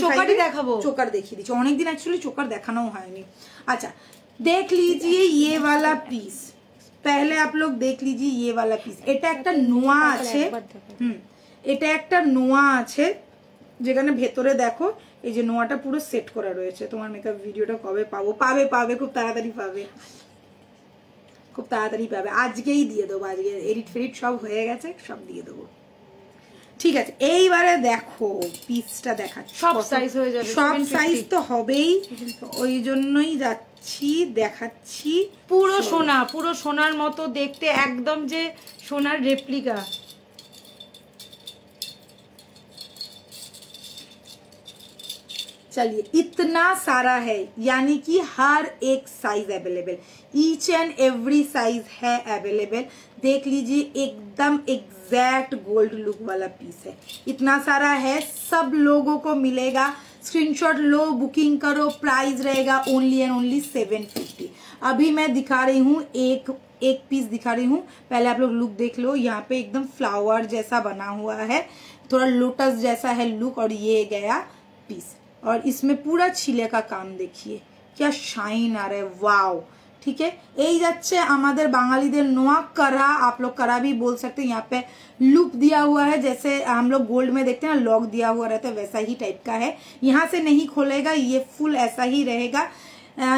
চোকারই দেখাবো, চোকার দেখিয়ে দিচ্ছি। অনেকদিন অ্যাকচুয়ালি চোকার দেখানো হয়নি। अच्छा देख लीजिए ये वाला पीस, पहले आप लोग देख लीजिए ये वाला पीस। এটা একটা নোয়া আছে, এটা একটা নোয়া আছে যেখানে ভেতরে দেখো এই যে নোয়াটা পুরো সেট করা রয়েছে। তোমার মেকআপ ভিডিওটা কবে পাবো? পাবে খুব তাড়াতাড়ি পাবে, খুব তাড়াতাড়ি পাবে। আজকেই দিয়ে দেবো, আজকে এডিট ফেডিট সব হয়ে গেছে, সব দিয়ে দেবো, ঠিক আছে। এইবারে দেখো পিসটা দেখাচ্ছি, সব সাইজ হয়ে যাবে, সব সাইজ তো হবেই, ওই জন্যই যাচ্ছি দেখাচ্ছি। পুরো সোনা, পুরো সোনার মতো দেখতে, একদম যে সোনার রেপ্লিকা। चलिए इतना सारा है, यानी कि हर एक size available, each and every size है अवेलेबल। देख लीजिए एकदम एग्जैक्ट गोल्ड लुक वाला पीस है, इतना सारा है, सब लोगों को मिलेगा। स्क्रीनशॉट लो, बुकिंग करो, प्राइस रहेगा ओनली एंड ओनली 750। अभी मैं दिखा रही हूँ एक पीस दिखा रही हूँ, पहले आप लोग लुक देख लो। यहाँ पे एकदम फ्लावर जैसा बना हुआ है, थोड़ा लोटस जैसा है लुक, और ये गया पीस। और इसमें पूरा छिले का काम देखिए, क्या शाइन आ रहा है, वाओ। ठीक है, यही যাচ্ছে আমাদের বাঙালিদের নোয়া करा, आप लोग करा भी बोल सकते हैं। यहाँ पे लूप दिया हुआ है, जैसे हम लोग गोल्ड में देखते हैं ना, लॉक दिया हुआ रहता है, वैसा ही टाइप का है। यहाँ से नहीं खोलेगा, ये फुल ऐसा ही रहेगा।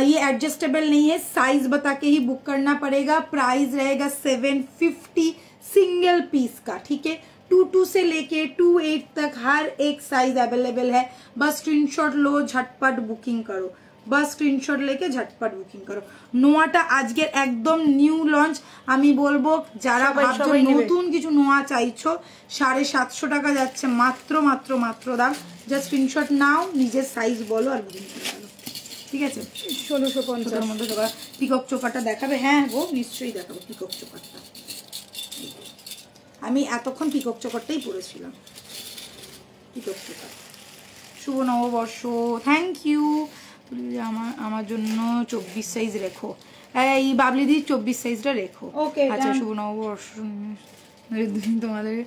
ये एडजस्टेबल नहीं है, साइज बता के ही बुक करना पड़ेगा। प्राइस रहेगा 750 सिंगल पीस का, ठीक है। 22 से लेके 28 तक हर एक साइज अवेलेबल है। बस स्क्रीनशॉट लो, झटपट बुकिंग करो, बस स्क्रीनशॉट लेके झटपट बुकिंग करो। নোয়াটা আজকের একদম নিউ লঞ্চ। আমি বলবো যারা ভাবছো নতুন কিছু নোয়া চাইছো, 750 টাকা যাচ্ছে মাত্র মাত্র মাত্র দাম। জাস্ট স্ক্রিনশট নাও, নিজের সাইজ বলো আর বুকিং করে ফেলো, ঠিক আছে। 1650 মধ্যে চোকার, পিকক চোকারটা দেখাবে? হ্যাঁ গো, নিশ্চয়ই দেখাবো পিকক চোকারটা। আমি এতক্ষণ পিকক চোকারটাই পরেছিলাম, পিকক চোকার। শুভ নববর্ষ, থ্যাংক ইউ। আমার জন্য 24 সাইজ রেখো, এই বাবলি দি 24 সাইজটা রেখো। ওকে, আচ্ছা শুভ নববর্ষ তোমাদের,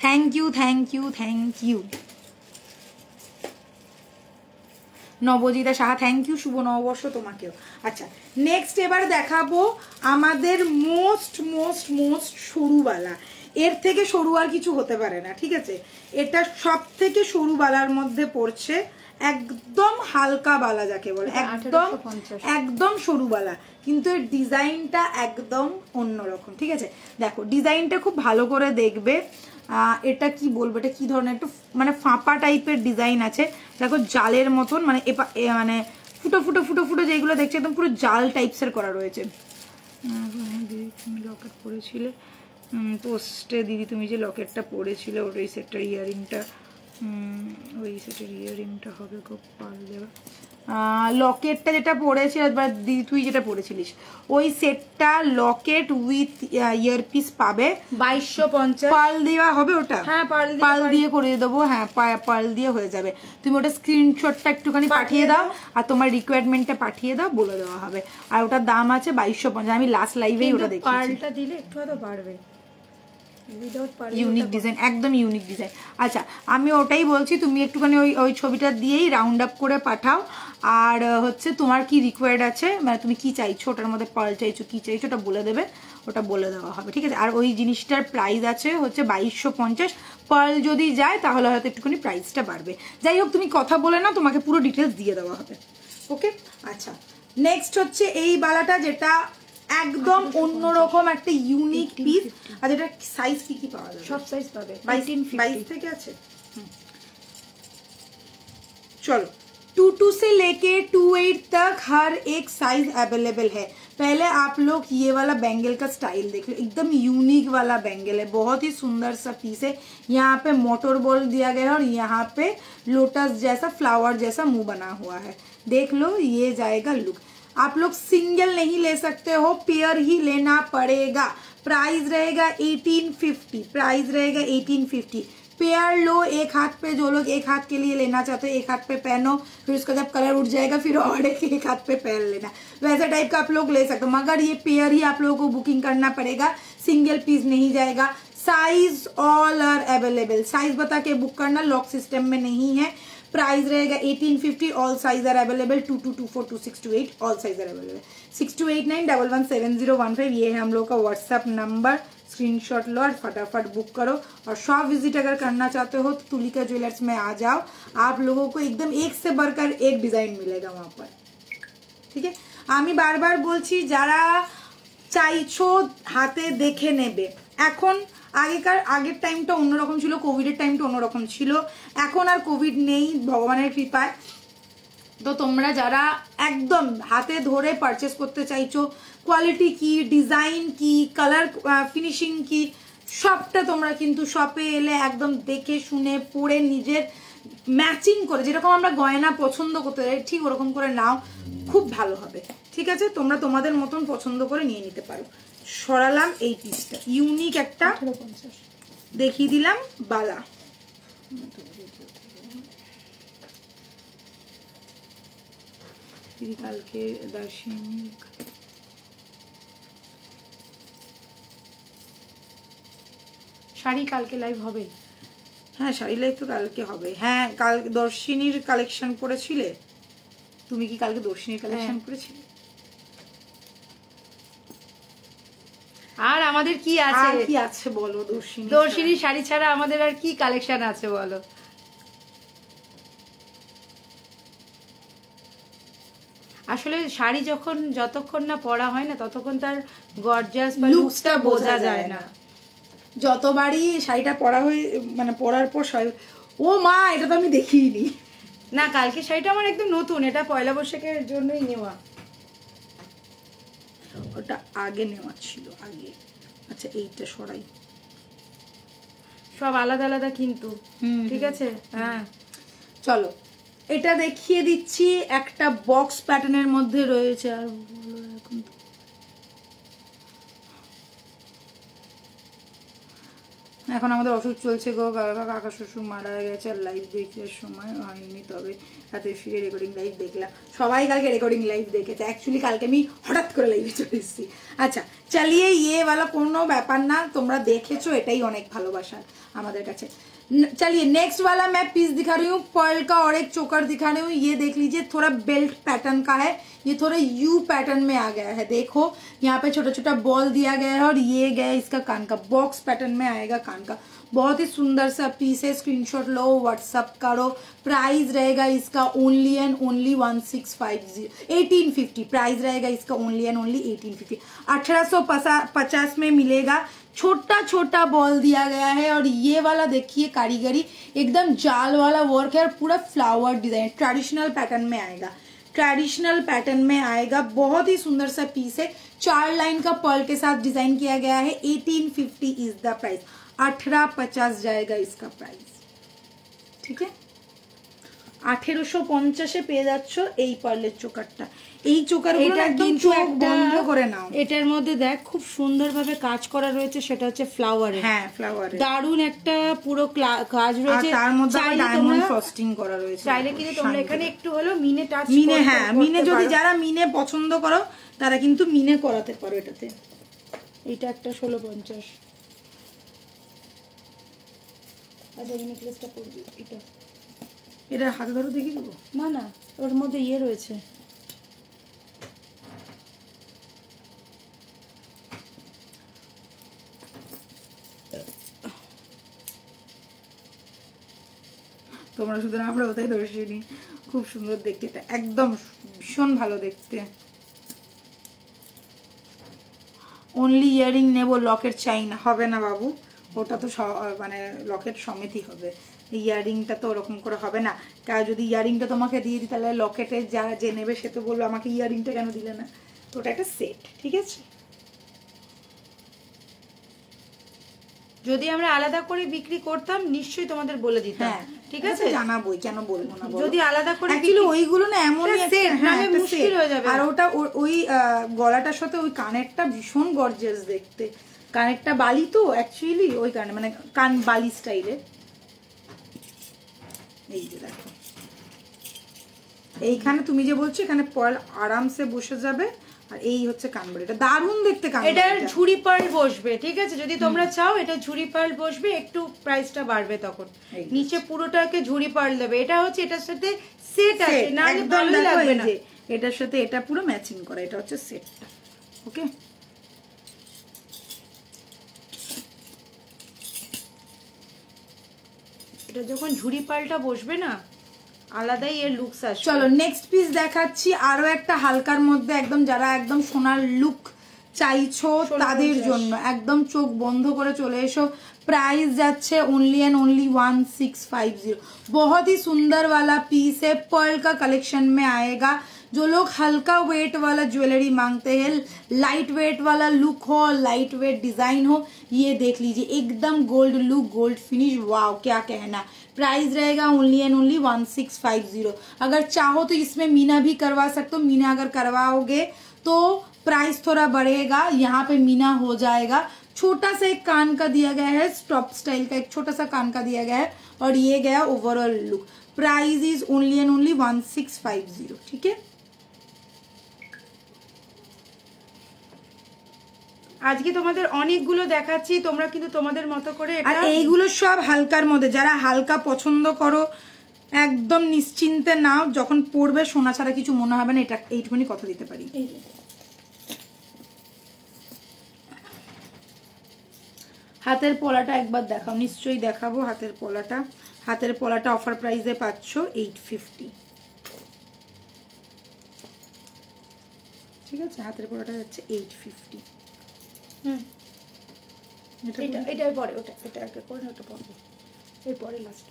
thank you thank you thank you. Nabajita Saha, thank you, শুভ নববর্ষ তোমাকেও। আচ্ছা নেক্সট এবার দেখাবো আমাদের মোস্ট মোস্ট মোস্ট সরুবালা। এর থেকে সরু আর কিছু হতে পারে না, ঠিক আছে। এটা সব থেকে সরু বালার মধ্যে পড়ছে, একদম হালকা বালা যাকে বলে, একদম একদম সরু বালা, কিন্তু এর ডিজাইনটা একদম অন্যরকম, ঠিক আছে। দেখো ডিজাইনটা খুব ভালো করে দেখবে। এটা কি বলবো, এটা কি ধরনের, একটু মানে ফাঁপা টাইপের ডিজাইন আছে। দেখো জালের মতন, মানে মানে ফুটো ফুটো ফুটো ফুটো যেগুলো দেখছি একদম পুরো জাল টাইপসের করা রয়েছে। তুমি লকেট পরেছিলে পোস্টে, দিদি তুমি যে লকেটটা পরেছিলে ওই সেটটার ইয়ারিংটা, ওই সেটের ইয়ারিংটা হবে খুব পাল দেওয়া। লকেটটা যেটা পরেছিল, দিদি তুই যেটা পরেছিলিস ওই সেটটা লকেট উইথ ইয়ারপিস পাবে 2250। পাল দেওয়া হবে ওটা? হ্যাঁ পাল দিয়ে করে দেবো, হ্যাঁ পাল দিয়ে হয়ে যাবে। তুমি ওটা স্ক্রিনশটটা একটুখানি পাঠিয়ে দাও আর তোমার রিকোয়ারমেন্টটা পাঠিয়ে দাও, বলে দেওয়া হবে। আর ওটার দাম আছে 2250। আমি লাস্ট লাইভেই ওটা দেখি, পালটা দিলে একটু হয়তো বাড়বে। ইউনিক ডিজাইন, একদম ইউনিক ডিজাইন। আচ্ছা আমি ওটাই বলছি, তুমি একটুখানি ওই ছবিটা দিয়েই রাউন্ড আপ করে পাঠাও। আর হচ্ছে তোমার কি রিকোয়ার্ড আছে, মানে তুমি কি চাইছো, ওটার মধ্যে পার্ল চাইছো, কি চাইছো ওটা বলে দেবে, ওটা বলে দেওয়া হবে, ঠিক আছে। আর ওই জিনিসটার প্রাইস আছে হচ্ছে 2250। পার্ল যদি যায় তাহলে হয়তো একটুখানি প্রাইসটা বাড়বে। যাই হোক তুমি কথা বলে নাও, তোমাকে পুরো ডিটেলস দিয়ে দেওয়া হবে, ওকে। আচ্ছা নেক্সট হচ্ছে এই বালাটা, যেটা একদম অন্যরকম একটা ইউনিক পিস। আর এটা সাইজ কি পাওয়া যাবে? সব সাইজ পাবে, 22 থেকে আছে। चलो 22 से लेके 28 तक हर एक साइज अवेलेबल है। पहले आप लोग ये वाला बैंगल का स्टाइल देख लो, एकदम यूनिक वाला बैंगल है, बहुत ही सुंदर सा पीस है। यहाँ पे मोटर बॉल दिया गया है और यहाँ पे लोटस जैसा फ्लावर जैसा मुंह बना हुआ है, देख लो ये जाएगा लुक। आप लोग सिंगल नहीं ले सकते हो, पेयर ही लेना पड़ेगा। प्राइस रहेगा 1850, प्राइस रहेगा 1850। पेयर लो एक हाथ पे, जो लोग एक हाथ के लिए लेना चाहते हो एक हाथ पे पहनो, फिर उसका जब कलर उठ जाएगा फिर और एक हाथ पे पहन लेना, वैसे टाइप का आप लोग ले सकते हो। मगर ये पेयर ही आप लोगों को बुकिंग करना पड़ेगा, सिंगल पीस नहीं जाएगा। Size all are available, size बता के बुक करना, लॉक सिस्टम में नहीं है। प्राइस रहेगा 1850, all size are available, 2224 2628 all size are available. 6289117015 ये है हम लोग का व्हाट्सएप नंबर, स्क्रीनशॉट लो और फटाफट बुक करो। और शॉप विजिट अगर करना चाहते हो तो तुलिका ज्वेलर्स में आ जाओ, आप लोगों को एकदम एक से बढ़कर एक डिजाइन मिलेगा वहां पर, ठीक है। আমি বারবার বলছি যারা চাইছো হাতে দেখে নেবে, এখন আগের টাইমটা অন্যরকম ছিল, কোভিডের টাইমটা অন্যরকম ছিল, এখন আর কোভিড নেই ভগবানের কৃপায়। তো তোমরা যারা একদম হাতে ধরে পারচেস করতে চাইছো, কোয়ালিটি কি, ডিজাইন কি, কালার ফিনিশিং কি, সবটা তোমরা কিন্তু শপে এলে একদম দেখে শুনে পরে নিজের ম্যাচিং করে, যেরকম আমরা গয়না পছন্দ করতে চাই ঠিক ওরকম করে নাও, খুব ভালো হবে, ঠিক আছে। তোমরা তোমাদের মতন পছন্দ করে নিয়ে নিতে পারো। সরালাম এই পিসটা, ইউনিক একটা দেখিয়ে দিলাম বালা। কালকে দার্শনিক শাড়ি কালকে লাইভ হবে, হ্যাঁ শাড়ি লাইভ তো কালকে হবে। হ্যাঁ কাল দর্শিনীর কালেকশন করেছিলে তুমি, কি কালকে দর্শিনীর কালেকশন করেছিলে? আর আমাদের কি আছে, কি আছে বলো? দর্শিনী শাড়ি ছাড়া আমাদের আর কি কালেকশন আছে বলো? আসলে শাড়ি যতক্ষণ না পরা হয় না ততক্ষণ তার গর্জিয়াস বা লুকসটা বোঝা যায় না। যতবারই শাড়িটা পরা হয়ে মানে পরার পর ও মা এটা তো আমি দেখিনি না, কালকে শাড়িটা আমার একদম নতুন, এটা পয়লা বৈশাখের জন্যই নেওয়া। ওটা আগে নেওয়া ছিল আগে। আচ্ছা এইটা সরাই, সব আলাদা আলাদা কিন্তু, ঠিক আছে। হ্যাঁ চলো এটা দেখিয়ে দিচ্ছি, একটা বক্স প্যাটার্নের মধ্যে রয়েছে। আর এখন আমাদের অসুখ চলছে গো, কাকা শ্বশুর মারা গেছে, আর লাইভ দেখার সময় হয়নি, তবে রাতে ফিরে রেকর্ডিং লাইভ দেখলাম। সবাই কালকে রেকর্ডিং লাইভ দেখেছে, অ্যাকচুয়ালি কালকে আমি হঠাৎ করে লাইভে চলে এসেছি। আচ্ছা চালিয়ে वाला কোনো ব্যাপার না, তোমরা দেখেছো এটাই অনেক ভালোবাসা আমাদের কাছে। चलिए नेक्स्ट वाला मैं पीस दिखा रही हूँ, पर्ल का और एक चोकर दिखा रही हूँ। ये देख लीजिए थोड़ा बेल्ट पैटर्न का है, ये थोड़ा यू पैटर्न में आ गया है। देखो यहाँ पे छोटा छोटा बॉल दिया गया है और ये गया इसका कान का, बॉक्स पैटर्न में आएगा कान का। बहुत ही सुंदर सा पीस है, स्क्रीनशॉट लो व्हाट्सअप करो। प्राइस रहेगा इसका ओनली एंड ओनली 1850। प्राइस रहेगा इसका ओनली एंड ओनली 1850। 1850 में मिलेगा। छोटा छोटा बॉल दिया गया है और ये वाला देखिए कारीगरी एकदम जाल वाला वर्क है और पूरा फ्लावर डिजाइन ट्रेडिशनल पैटर्न में आएगा, ट्रेडिशनल पैटर्न में आएगा। बहुत ही सुंदर सा पीस है, 4 लाइन का पर्ल के साथ डिजाइन किया गया है। 1850 इज द प्राइस, 1850 जाएगा इसका प्राइस, ठीक है। 1850 পেয়ে যাচ্ছ এই পার্লের চোকারটা। এই চোকারগুলো একদম চোখ বন্ধ করে নাও। এটার মধ্যে দেখ খুব সুন্দরভাবে কাজ করা রয়েছে, সেটা হচ্ছে ফ্লাওয়ারে। হ্যাঁ ফ্লাওয়ারে দারুন একটা পুরো কাজ রয়েছে, তার মধ্যে ডায়মন্ড ফ্রস্টিং করা রয়েছে। চাইলে কিন্তু তোমরা এখানে একটু হলো মিনে টাচ মিনে, হ্যাঁ মিনে যদি যারা মিনে পছন্দ করো তারা কিন্তু মিনে করাতে পারো এটাতে। এটা একটা 1650। আচ্ছা এই নেকলেসটা করবি, এটা হাতে ধরে দেখিয়ে দেবো? না না ওর মধ্যে ইয়ে রয়েছে। তোমরা শুধু আমরা ওটাই দর্শিনি, খুব সুন্দর দেখতে, এটা একদম ভীষণ ভালো দেখতে। অনলি ইয়ারিং নেবো, লকেট চাই না, হবে না বাবু, ওটা তো মানে লকেট সমেতই হবে, ইয়ারিংটা তো ওরকম করে হবে না। কার যদি ইয়ারিংটা তোমাকে দিয়ে দিই তাহলে লকেটের যারা যে নেবে সে তো বললো আমাকে ইয়ারিংটা কেন দিলে না, তো ওটা একটা সেট, ঠিক আছে। যদি আমরা আলাদা করে বিক্রি করতাম নিশ্চয়ই তোমাদের বলে দিতাম। হ্যাঁ ঠিক আছে, জানাবোই, কেন বলবো না। যদি আলাদা করে অ্যাকচুয়ালি ওইগুলো না এমনই সেট, নালে মুশকিল হয়ে যাবে। আর ওটা ওই গলাটার সাথে ওই কানেরটা ভীষণ গর্জিয়াস দেখতে, কানেরটা বালি তো অ্যাকচুয়ালি ওই কানে মানে কান বালি স্টাইলের। এই যে দেখো এইখানে তুমি যে বলছো এখানে পার্ল আরামসে বসে যাবে, আর এই হচ্ছে কানবাড়ি, এটা দারুণ দেখতে কানবাড়ি। এটা ঝুড়ি পার্ল বসবে, ঠিক আছে, যদি তোমরা চাও এটা ঝুড়ি পার্ল বসবে, একটু প্রাইসটা বাড়বে তখন। নিচে পুরোটাকে ঝুড়ি পার্ল দেবে, এটা হচ্ছে এটার সাথে সেট আছে, না ভালো লাগবে না। এটার সাথে এটা পুরো ম্যাচিং করা, এটা হচ্ছে সেটটা। ওকে, এটা যখন ঝুড়ি পার্লটা বসবে না আলাদাই এর লুকস আসবে। চলো নেক্সট পিস দেখাচ্ছি, আরো একটা হালকার মধ্যে একদম, যারা একদম সোনার লুক চাইছো তাদের জন্য একদম চোখ বন্ধ করে চলে এসো। प्राइस जाच्छे ओनली एंड ओनली 1650। बहुत ही सुंदर वाला पीस है, पर्ल का कलेक्शन में आएगा। जो लोग हल्का वेट वाला ज्वेलरी मांगते हैं, लाइट वेट वाला लुक हो, लाइट वेट डिजाइन हो, ये देख लीजिए एकदम गोल्ड लुक, गोल्ड फिनिश, वाव क्या कहना। प्राइस रहेगा ओनली एंड ओनली 1650। अगर चाहो तो इसमें मीना भी करवा सकते हो, मीना अगर करवाओगे तो प्राइस थोड़ा बढ़ेगा, यहाँ पे मीना हो जाएगा। छोटा सा एक कान का दिया गया है, स्टॉप स्टाइल का एक छोटा सा कान का दिया गया है, और ये गया overall look. Price is only and only 1650। ठीक है, আজকে তোমাদের অনেকগুলো দেখাচ্ছি, তোমরা কিন্তু তোমাদের মতো করে আর এইগুলো সব হালকার মধ্যে, যারা হালকা পছন্দ করো একদম নিশ্চিন্তে নাও, যখন পরবে সোনা ছাড়া কিছু মনে হবে না, এটা এইটুকুনি কথা দিতে পারি। হাতের পলাটা একবার দেখাও, নিশ্চয়ই দেখাবো হাতের পলাটা। হাতের পলাটা অফার প্রাইসে পাচ্ছ 850। ঠিক আছে, হাতের পলাটা যাচ্ছে 850। এটা পরে, ওটা এটা আগে করে ওটা পরে, এরপরে লাস্ট।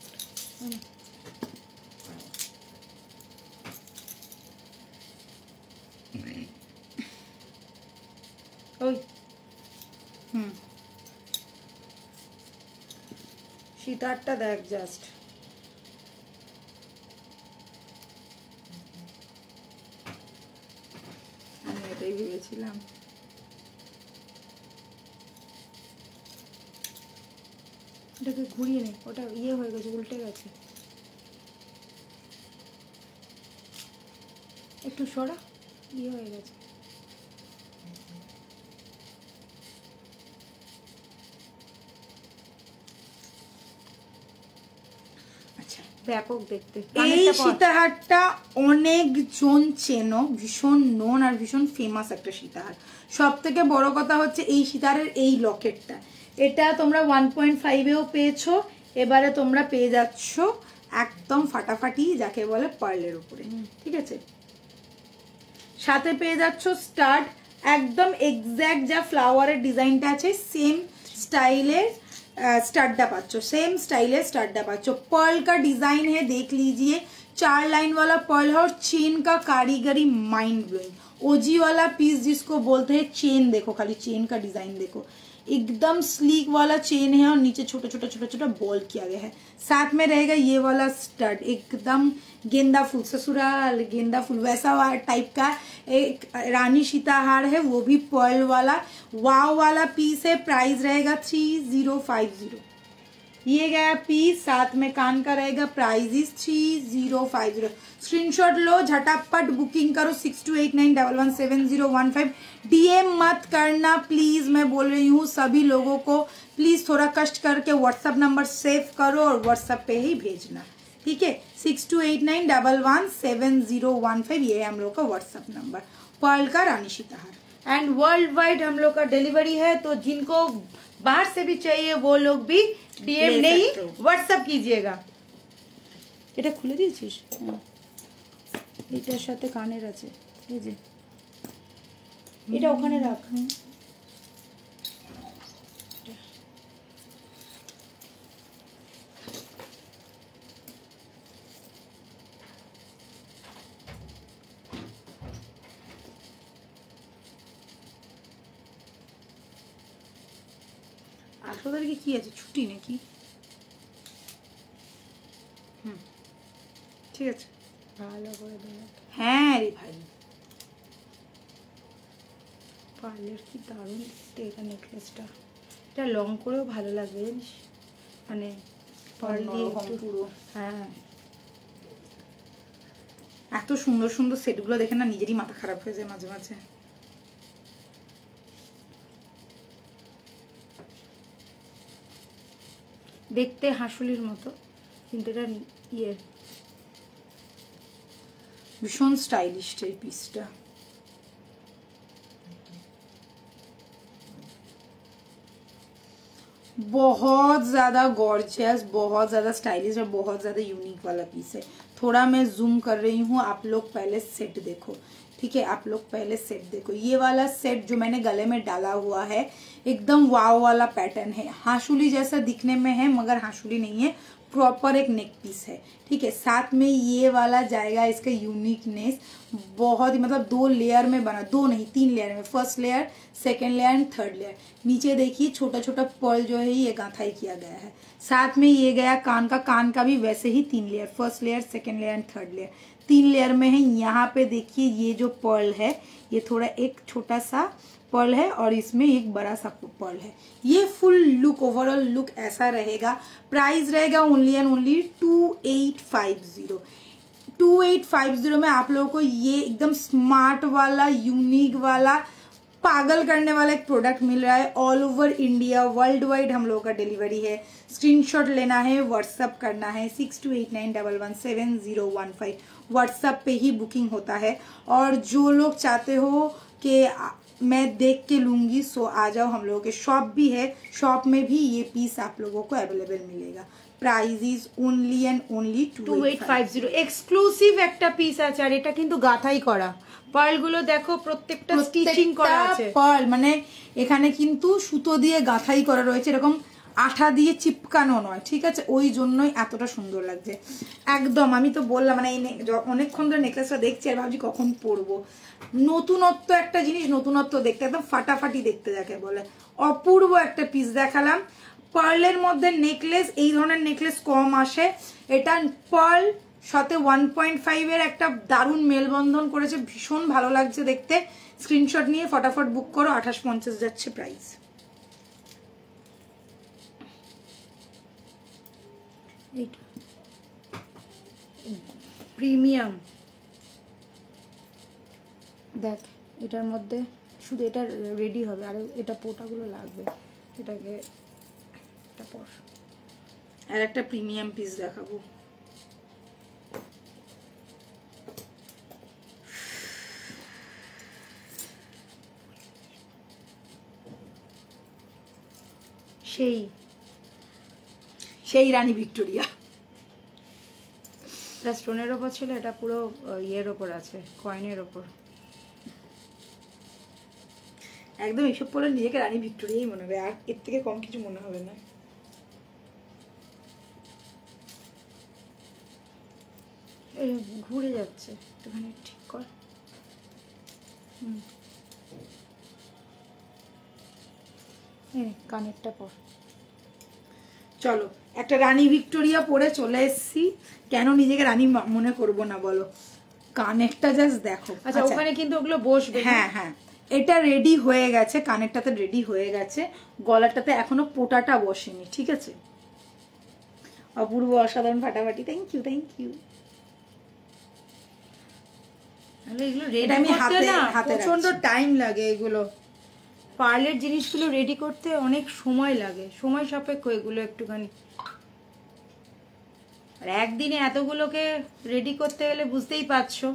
ওই সীতারটা দেখ জাস্ট, আমি এটাই ভেবেছিলাম। ওটাকে ঘুরিয়ে নে, ওটা ইয়ে হয়ে গেছে, উল্টে গেছে, একটু সরা, ইয়ে হয়ে গেছে। ব্যাপক দেখতে। এই সীতাহারটা অনেকজন চেনো, ভীষণ নোন আর ভীষণ ফেমাস একটা সীতাহার। সব থেকে বড় কথা হচ্ছে এই সীতাহারের এই লকেটটা, এটা তোমরা 1.5-এও পেয়েছো, এবারে তোমরা পেয়ে যাচ্ছ একদম ফাটাফাটি, যাকে বলে পার্লের উপরে। ঠিক আছে, সাথে পেয়ে যাচ্ছ স্টাড, একদম এক্স্যাক্ট যা ফ্লাওয়ারের ডিজাইনটা আছে সেম স্টাইলের स्टार्डा पाचो, सेम स्टाइल है स्टार्डा पाचो। पर्ल का डिजाइन है, देख लीजिए 4 लाइन वाला पर्ल है, और चेन का कारीगरी माइंड ब्लोइंग। ओजी वाला पीस जिसको बोलते हैं, चेन देखो, खाली चेन का डिजाइन देखो, एकदम स्लीक वाला चेन है, और नीचे छोटा छोटा छोटा छोटा बॉल किया गया है। साथ में रहेगा ये वाला स्टड, एकदम गेंदा फूल, ससुराल गेंदा फूल वैसा टाइप का एक रानी सीताहार है, वो भी पर्ल वाला वाव वाला पीस है। प्राइस रहेगा 3050। ये गया पीस, साथ में कान का रहेगा। Price is 3050। स्क्रीनशॉट लो, झटापट बुकिंग करो 6289117015। डीएम मत करना प्लीज, मैं बोल रही हूँ सभी लोगों को, प्लीज थोड़ा कष्ट करके व्हाट्सएप नंबर सेव करो और व्हाट्सएप पे ही भेजना। ठीक है, 6289117015, ये है हम लोग का व्हाट्सएप नंबर। पर्ल का रानी सीताहार एंड वर्ल्ड वाइड हम लोग का डिलीवरी है, तो जिनको बाहर से भी चाहिए वो लोग भी डीएम नहीं व्हाट्सएप कीजिएगा। এটা খুলে দিয়েছিস? এটার সাথে কানের আছে, এই যে এটা ওখানে রাখ। আপনাদেরকে কি আছে, ছুটি নাকি? ঠিক আছে, ভালো করে দেখ। হ্যাঁ রে ভাই, পার্লের কি দারুণ দেখতে এটা নেকলেসটা। এটা লং করেও ভালো লাগবে জানিস, মানে পার্ল দিয়ে পুরো। হ্যাঁ এত সুন্দর সুন্দর সেটগুলো দেখে না নিজেরই মাথা খারাপ হয়ে যায় মাঝে মাঝে। দেখতে হাঁসুলির মতো, কিন্তু এটা ইয়ে ভীষণ স্টাইলিশ এই পিসটা। बहुत ज़्यादा गॉर्जियस, बहुत ज़्यादा स्टाइलिश और बहुत ज़्यादा यूनिक वाला पीस है। थोड़ा मैं जूम कर रही हूँ, आप लोग पहले सेट देखो, ठीक है, आप लोग पहले सेट देखो। ये वाला सेट जो मैंने गले में डाला हुआ है एकदम वाव वाला पैटर्न है, हाशुली जैसा दिखने में है मगर हाशुली नहीं है, प्रॉपर एक नेक पीस है, ठीक है। साथ में ये वाला जाएगा इसका यूनिकनेस, बहुत ही मतलब 2 लेयर में बना, 2 नहीं 3 लेयर में, first layer, second layer and third layer. नीचे देखिए छोटा छोटा पर्ल जो है ये गांथाई किया गया है। साथ में ये गया कान का भी वैसे ही 3 layer, first layer, second layer and third layer, 3 layer में है। यहाँ पे देखिए ये जो पर्ल है ये थोड़ा एक छोटा सा पर्ल है और इसमें एक बड़ा सा पर्ल है। ये फुल लुक, ओवरऑल लुक ऐसा रहेगा। प्राइस रहेगा ओनली एंड ओनली 2850। 2850 में आप लोगों को ये एकदम स्मार्ट वाला, यूनिक वाला, पागल करने वाला एक प्रोडक्ट मिल रहा है। All over India, world wide हम लोगों का डिलीवरी है। स्क्रीनशॉट लेना है, व्हाट्सअप करना है 6289117015। व्हाट्सअप पे ही बुकिंग होता है। और जो लोग चाहते हो कि मैं देख के लूंगी, सो आ जाओ, हम लोगों के शॉप भी है, शॉप में भी ये पीस आप लोगों को अवेलेबल मिलेगा। Price is only and only 2850। Exclusive একটা পিস আছে, আর এটা কিন্তু গাঁথাই করা। পার্লগুলো দেখো প্রত্যেকটা স্টিচিং করা আছে, পার্ল মানে এখানে কিন্তু সুতো দিয়ে গাঁথাই করা রয়েছে, এরকম আঠা দিয়ে চিপকানো নয়, ঠিক আছে, ওই জন্যই এতটা সুন্দর লাগছে একদম। আমি তো বললাম মানে এই অনেকক্ষণ ধরে নেকলেসটা দেখছি আর ভাবছি কখন পরবো। নতুনত্ব একটা জিনিস, নতুনত্ব দেখতে একদম ফাটাফাটি দেখতে যাকে বলে, অপূর্ব একটা পিস দেখালাম। পার্লের মধ্যে নেকলেস, এই ধরনের নেকলেস কম আসে। এটা পার্ল সাথে 1.5 এর একটা দারুণ মেলবন্ধন করেছে, ভীষণ ভালো লাগছে দেখতে। স্ক্রিনশট নিয়ে ফটাফট বুক করো, 2850 যাচ্ছে প্রাইস। প্রিমিয়াম দেখ, এটার মধ্যে শুধু এটা রেডি হবে, আর এটা পোটাগুলো লাগবে। এটাকে এটা পর আর একটা প্রিমিয়াম পিস দেখাবো। সেই সেই রানী ভিক্টোরিয়া, এটা স্টোনের ওপর ছিল, এটা পুরো ইয়ের ওপর আছে, কয়েনের ওপর। একদম এসব পরে নিজেকে রানী ভিক্টোরিয়াই মনে হবে, আর এর থেকে কম কিছু মনে হবে না। ঘুরে যাচ্ছে, একটুখানি ঠিক কর। কানেরটা পর। চলো একটা রানী ভিক্টোরিয়া পরে চলে এসেছি, কেন নিজেকে রানী মনে করব না বলো। কানেরটা জাস্ট দেখো। আচ্ছা ওখানে কিন্তু ওগুলো বসবে। হ্যাঁ হ্যাঁ, এটা রেডি হয়ে গেছে, কানেরটাতে রেডি হয়ে গেছে, গলাটাতে এখনো পোটাটা বসেনি, ঠিক আছে। অপূর্ব, অসাধারণ, ফাটাফাটি। Thank you, thank you. এটা আমি হাতে প্রচন্ড টাইম লাগে, এগুলো পার্লের জিনিসগুলো রেডি করতে অনেক সময় লাগে, সময় সাপেক্ষ এগুলো একটুখানি। আর একদিনে এতগুলোকে রেডি করতে গেলে বুঝতেই পারছো।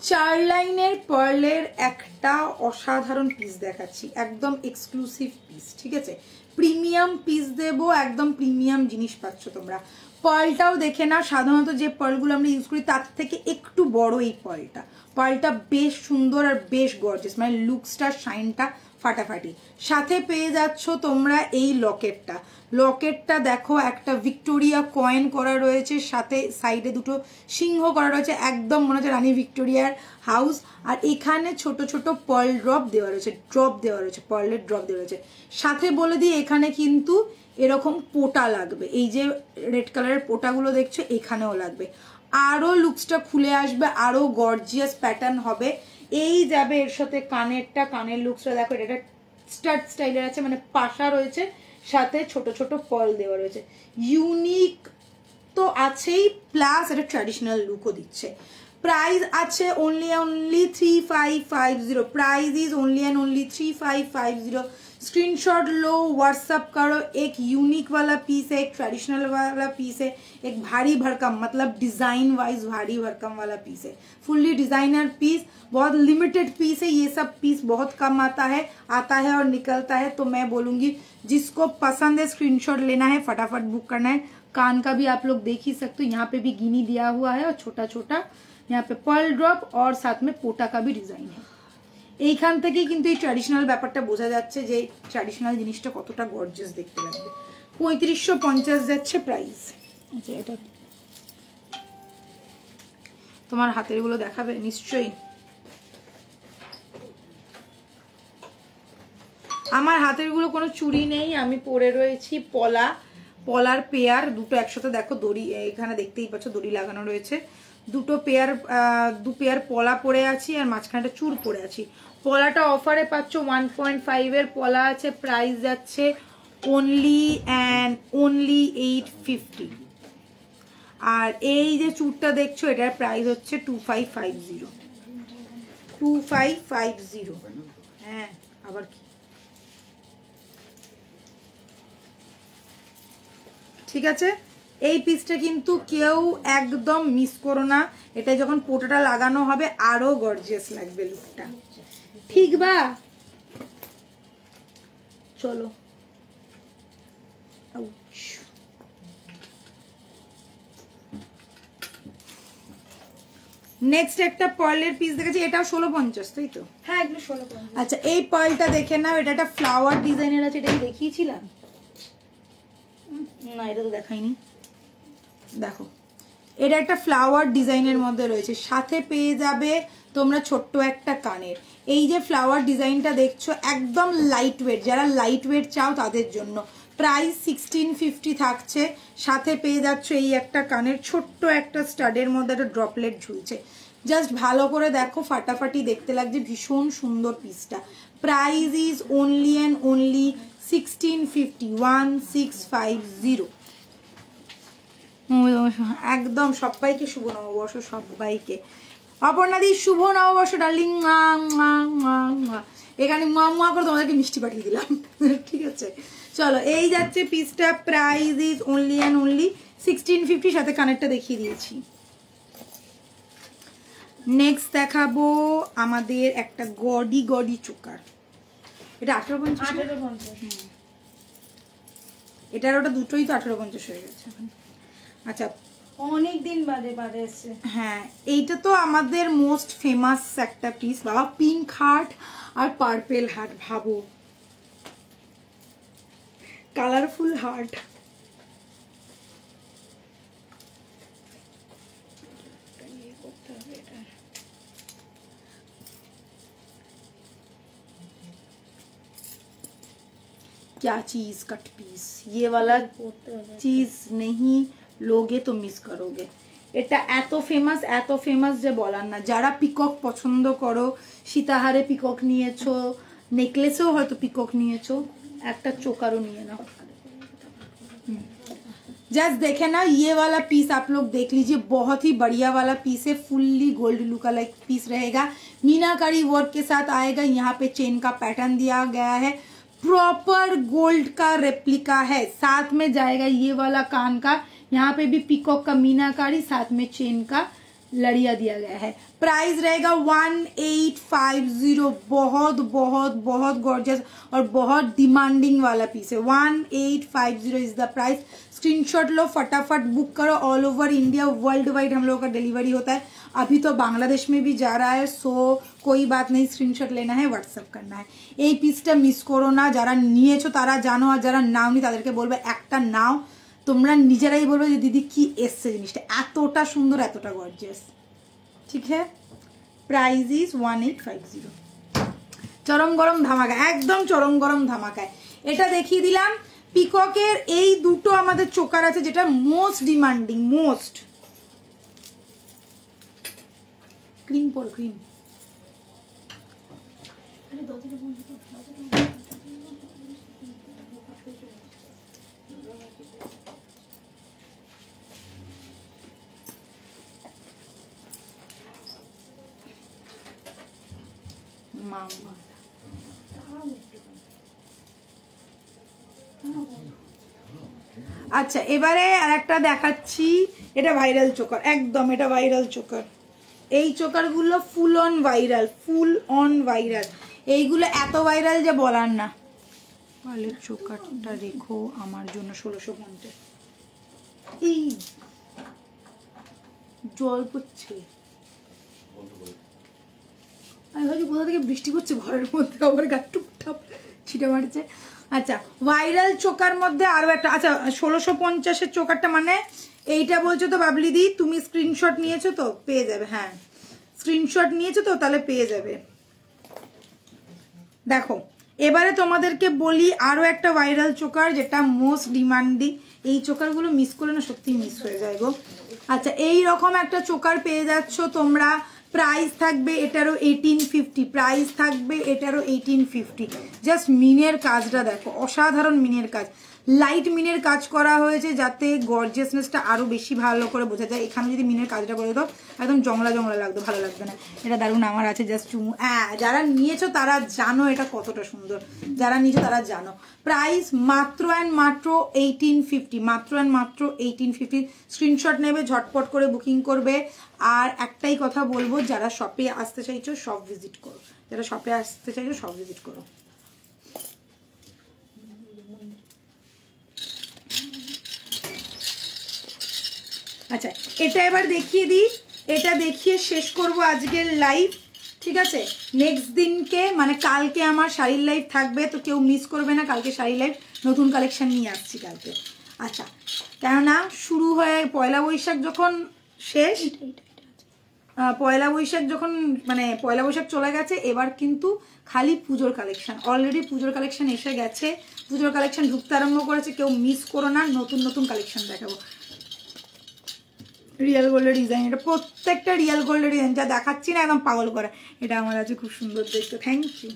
4 লাইনের পার্লের একটা অসাধারণ পিস দেখাচ্ছি, একদম এক্সক্লুসিভ পিস, ঠিক আছে। প্রিমিয়াম পিস দেবো, একদম প্রিমিয়াম জিনিস পাচ্ছ তোমরা। পার্লটাও দেখে না, সাধারণত যে পার্লগুলো আমরা ইউজ করি তার থেকে একটু বড় এই পার্লটা। পার্লটা বেশ সুন্দর আর বেশ গর্জিয়াস, মানে লুকসটা, শাইনটা ফাটাফাটি। সাথে পেয়ে যাচ্ছ তোমরা এই লকেটটা। লকেটটা দেখো একটা ভিক্টোরিয়া কয়েন করা রয়েছে, সাথে সাইডে দুটো সিংহ করা রয়েছে, একদম মনে হচ্ছে রানী ভিক্টোরিয়ার হাউস। আর এখানে ছোট ছোট পার্ল ড্রপ দেওয়া রয়েছে, পার্লের ড্রপ দেওয়া রয়েছে। সাথে বলে দিই এখানে কিন্তু এরকম পোটা লাগবে, এই যে রেড কালারের পোটাগুলো দেখছো এখানেও লাগবে। আরো লুকসটা খুলে আসবে, আরো গর্জিয়াস প্যাটার্ন হবে। এই যাবে এর সাথে কানেরটা, কানের লুকসটা দেখো, এটা স্টাড স্টাইলের আছে, মানে পাশা রয়েছে, সাথে ছোট ছোট পার্ল দেওয়া রয়েছে। ইউনিক তো আছেই, প্লাস এটা ট্র্যাডিশনাল লুকও দিচ্ছে। প্রাইস আছে only 3550। Price is only 3550। Screenshot लो, व्हाट्सअप करो। एक यूनिक वाला पीस है, एक ट्रेडिशनल वाला पीस है, एक भारी भरकम मतलब डिजाइन वाइज भारी भरकम वाला पीस है, फुल्ली डिजाइनर पीस, बहुत लिमिटेड पीस है। ये सब पीस बहुत कम आता है और निकलता है। तो मैं बोलूंगी जिसको पसंद है स्क्रीनशॉट लेना है, फटाफट बुक करना है। कान का भी आप लोग देख ही सकते हो, यहाँ पे भी गिनी दिया हुआ है और छोटा छोटा यहाँ पे पर्ल ड्रप और साथ में पोटा का भी डिजाइन है। এইখান থেকেই কিন্তু এই ট্র্যাডিশনাল ব্যাপারটা বোঝা যাচ্ছে যে ট্র্যাডিশনাল জিনিসটা কতটা গর্জিয়াস দেখতে লাগবে। 3550 যাচ্ছে প্রাইস। আচ্ছা, এটা তোমার হাতের গুলো দেখাবে নিশ্চয়ই। আমার হাতের গুলো কোনো চুড়ি নেই, আমি পরে রয়েছি পলার পেয়ার দুটো একসাথে। দেখো দড়ি এখানে দেখতেই পাচ্ছ, দড়ি লাগানো রয়েছে। দু পেয়ার পলা পরে আছি আর মাঝখানটা চুর পরে আছি। পলাটা অফারে পাচ্ছ 1.5 এর পলা আছে, প্রাইস যাচ্ছে only 850। আর এই যে চুরটা দেখছো এটার প্রাইস হচ্ছে 2550। হ্যাঁ, আবার কি, ঠিক আছে। এই পিসটা কিন্তু কেউ একদম মিস করো না, এটা যখন পোটাটা লাগানো হবে আরো গর্জিয়াস লাগবে লুকটা, ঠিক বা? চলো নেক্সট একটা পার্লের পিস দেখেছি, এটাও 1650, তাই তো? হ্যাঁ, এগুলো 1650। আচ্ছা, এই পার্লটা দেখে নাও, এটা একটা ফ্লাওয়ার ডিজাইনের আছে, এটা দেখিয়েছিলাম না? এটা তো দেখাইনি। দেখো, এটা একটা ফ্লাওয়ার ডিজাইনের মধ্যে রয়েছে, সাথে পেয়ে যাবে তোমরা ছোট্ট একটা কানের। এই যে ফ্লাওয়ার ডিজাইনটা দেখছো একদম লাইট ওয়েট, যারা লাইট ওয়েট চাও তাদের জন্য। প্রাইস 1650 থাকছে। সাথে পেয়ে যাচ্ছ এই একটা কানের, ছোট্ট একটা স্টাডের মধ্যে একটা ড্রপলেট ঝুলছে। জাস্ট ভালো করে দেখো, ফাটাফাটি দেখতে লাগছে, ভীষণ সুন্দর পিসটা। Price is only 1650। একদম সবাইকে শুভ নববর্ষ, সবাইকে। অপর্ণাদি শুভ নববর্ষ ডার্লিং। এখানে মা করে তোমাদেরকে মিষ্টি পাঠিয়ে দিলাম, ঠিক আছে। চলো, এই যাচ্ছে পিসটা, প্রাইস ইজ only 1650, সাথে কানেরটা দেখিয়ে দিয়েছি। নেক্সট দেখাবো আমাদের একটা গডি চোকার, এটা 1850। এটার ওটা দুটোই তো 1850 হয়ে গেছে। আচ্ছা, অনেক দিন বাদে এসেছে। হ্যাঁ, এইটা তো আমাদের মোস্ট ফেমাস একটা পিস বাবা, পিঙ্ক হার্ট আর পার্পেল হার্ট, ভাবো কালারফুল হার্ট। क्या चीज कट पीस, ये वाला चीज नहीं लोगे तो मिस करोगे। এটা এত ফেমাস যে বলার না। যারা পিকক পছন্দ করো, সীতাহারে পিকক নিয়েছো, নেকলেসেও হয়তো পিকক নিয়েছো, একটা চোকারও নিয়ে নাও। जस्ट देखे ना, ये वाला पीस आप लोग देख लीजिए, बहुत ही बढ़िया वाला पीस है, फुल्ली गोल्ड लुक का लाइक पीस रहेगा, मीनाकारी वर्क के साथ आएगा। यहाँ पे चेन का पैटर्न दिया गया है, प्रॉपर गोल्ड का रेप्लिका है। साथ में जाएगा ये वाला कान का, यहाँ पे भी पीकॉक का मीनाकारी, साथ में चेन का लड़िया दिया गया है। प्राइस रहेगा 1850। बहुत बहुत बहुत गॉर्जियस और बहुत डिमांडिंग वाला पीस है। 1850 इज द प्राइस। स्क्रीनशॉट लो, फटाफट बुक करो। All over India world wide हम लोगों का डिलीवरी होता है। अभी तो बांग्लादेश में भी जा रहा है, सो कोई बात नहीं, स्क्रीनशॉट लेना है, व्हाट्सअप करना है। এই পিসটা মিস করো না। যারা নিয়েছো তারা জানো, আর যারা নাওনি তাদেরকে বলবে একটা নাও, তোমরা নিজেরাই বলবে যে দিদি কি এসছে জিনিসটা, এতটা সুন্দর, এতটা গর্জিয়াস। ঠিক আছে, প্রাইস ইজ 1850। চরম গরম ধামাকা, একদম চরম গরম ধামাকায়। এটা দেখিয়ে দিলাম। পিককের এই দুটো আমাদের চোকার আছে যেটা মোস্ট ডিমান্ডিং, মোস্ট। ক্রিম পর ক্রিম। আচ্ছা, এবারে আরেকটা দেখাচ্ছি। এটা ভাইরাল চোকার, একদম এটা ভাইরাল চোকার। এই চোকারগুলো full on viral, full on viral. এইগুলো এত ভাইরাল যে বলার না। পালের চোকারটা রেখো আমার জন্য 1650। এই জল পড়ছে, আমি ভাবছি কোথা থেকে বৃষ্টি করছে ঘরের মধ্যে, আবার গা টুপটাপ ছিটে মারছে। আচ্ছা, ভাইরাল চোকার মধ্যে আরো একটা। আচ্ছা, 1650-এর চোকারটা মানে এইটা বলছো তো বাবলি দি? তুমি স্ক্রিনশট নিয়েছো তো পেয়ে যাবে। হ্যাঁ, স্ক্রিনশট নিয়েছো তো, তাহলে পেয়ে যাবে। দেখো, এবারে তোমাদেরকে বলি আরো একটা ভাইরাল চোকার যেটা মোস্ট ডিমান্ডিং। এই চোকারগুলো মিস করলে না সত্যি মিস হয়ে যায় গো। আচ্ছা, এই রকম একটা চোকার পেয়ে যাচ্ছ তোমরা। প্রাইস থাকবে এটারও 1850। প্রাইস থাকবে এটারও 1850। জাস্ট মিনের কাজটা দেখো, অসাধারণ মিনের কাজ, লাইট মিনের কাজ করা হয়েছে যাতে গর্জিয়াসনেসটা আরো বেশি ভালো করে বোঝা যায়। এখানে যদি মিনের কাজটা করে দাও একদম জংলা জংলা লাগতো, ভালো লাগবে না। এটা দারুণ, আমার আছে জাস্ট চুমু। যারা নিয়েছো তারা জানো এটা কতটা সুন্দর, যারা নিয়েছো তারা জানো। প্রাইস মাত্র অ্যান্ড মাত্র 1850, মাত্র অ্যান্ড মাত্র 1850। স্ক্রিনশট নেবে, ঝটপট করে বুকিং করবে। আর একটাই কথা বলবো, যারা শপে আসতে চাইছো সব ভিজিট করো, যারা শপে আসতে চাইছো সব ভিজিট করো। আচ্ছা, এটা এবার দেখিয়ে দিই, এটা দেখিয়ে শেষ করব আজকের লাইভ। ঠিক আছে, নেক্সট দিনকে মানে কালকে আমার শাড়ির লাইভ থাকবে, তো কেউ মিস করবে না। কালকে শাড়ির লাইভ, নতুন কালেকশন নিয়ে আসছি কালকে। আচ্ছা, কেননা শুরু হয়ে পয়লা বৈশাখ যখন শেষ, পয়লা বৈশাখ যখন মানে পয়লা বৈশাখ চলে গেছে, এবার কিন্তু খালি পুজোর কালেকশন। অলরেডি পুজোর কালেকশন এসে গেছে, পুজোর কালেকশন ঢুকতে আরম্ভ করেছে। কেউ মিস করো না, নতুন নতুন কালেকশন দেখাবো। রিয়েল গোল্ডের ডিজাইন, এটা প্রত্যেকটা রিয়েল গোল্ডের ডিজাইন, যা দেখাচ্ছি না একদম পাগল করা। এটা আমার আছে, খুব সুন্দর দেখতে, থ্যাংক ইউ।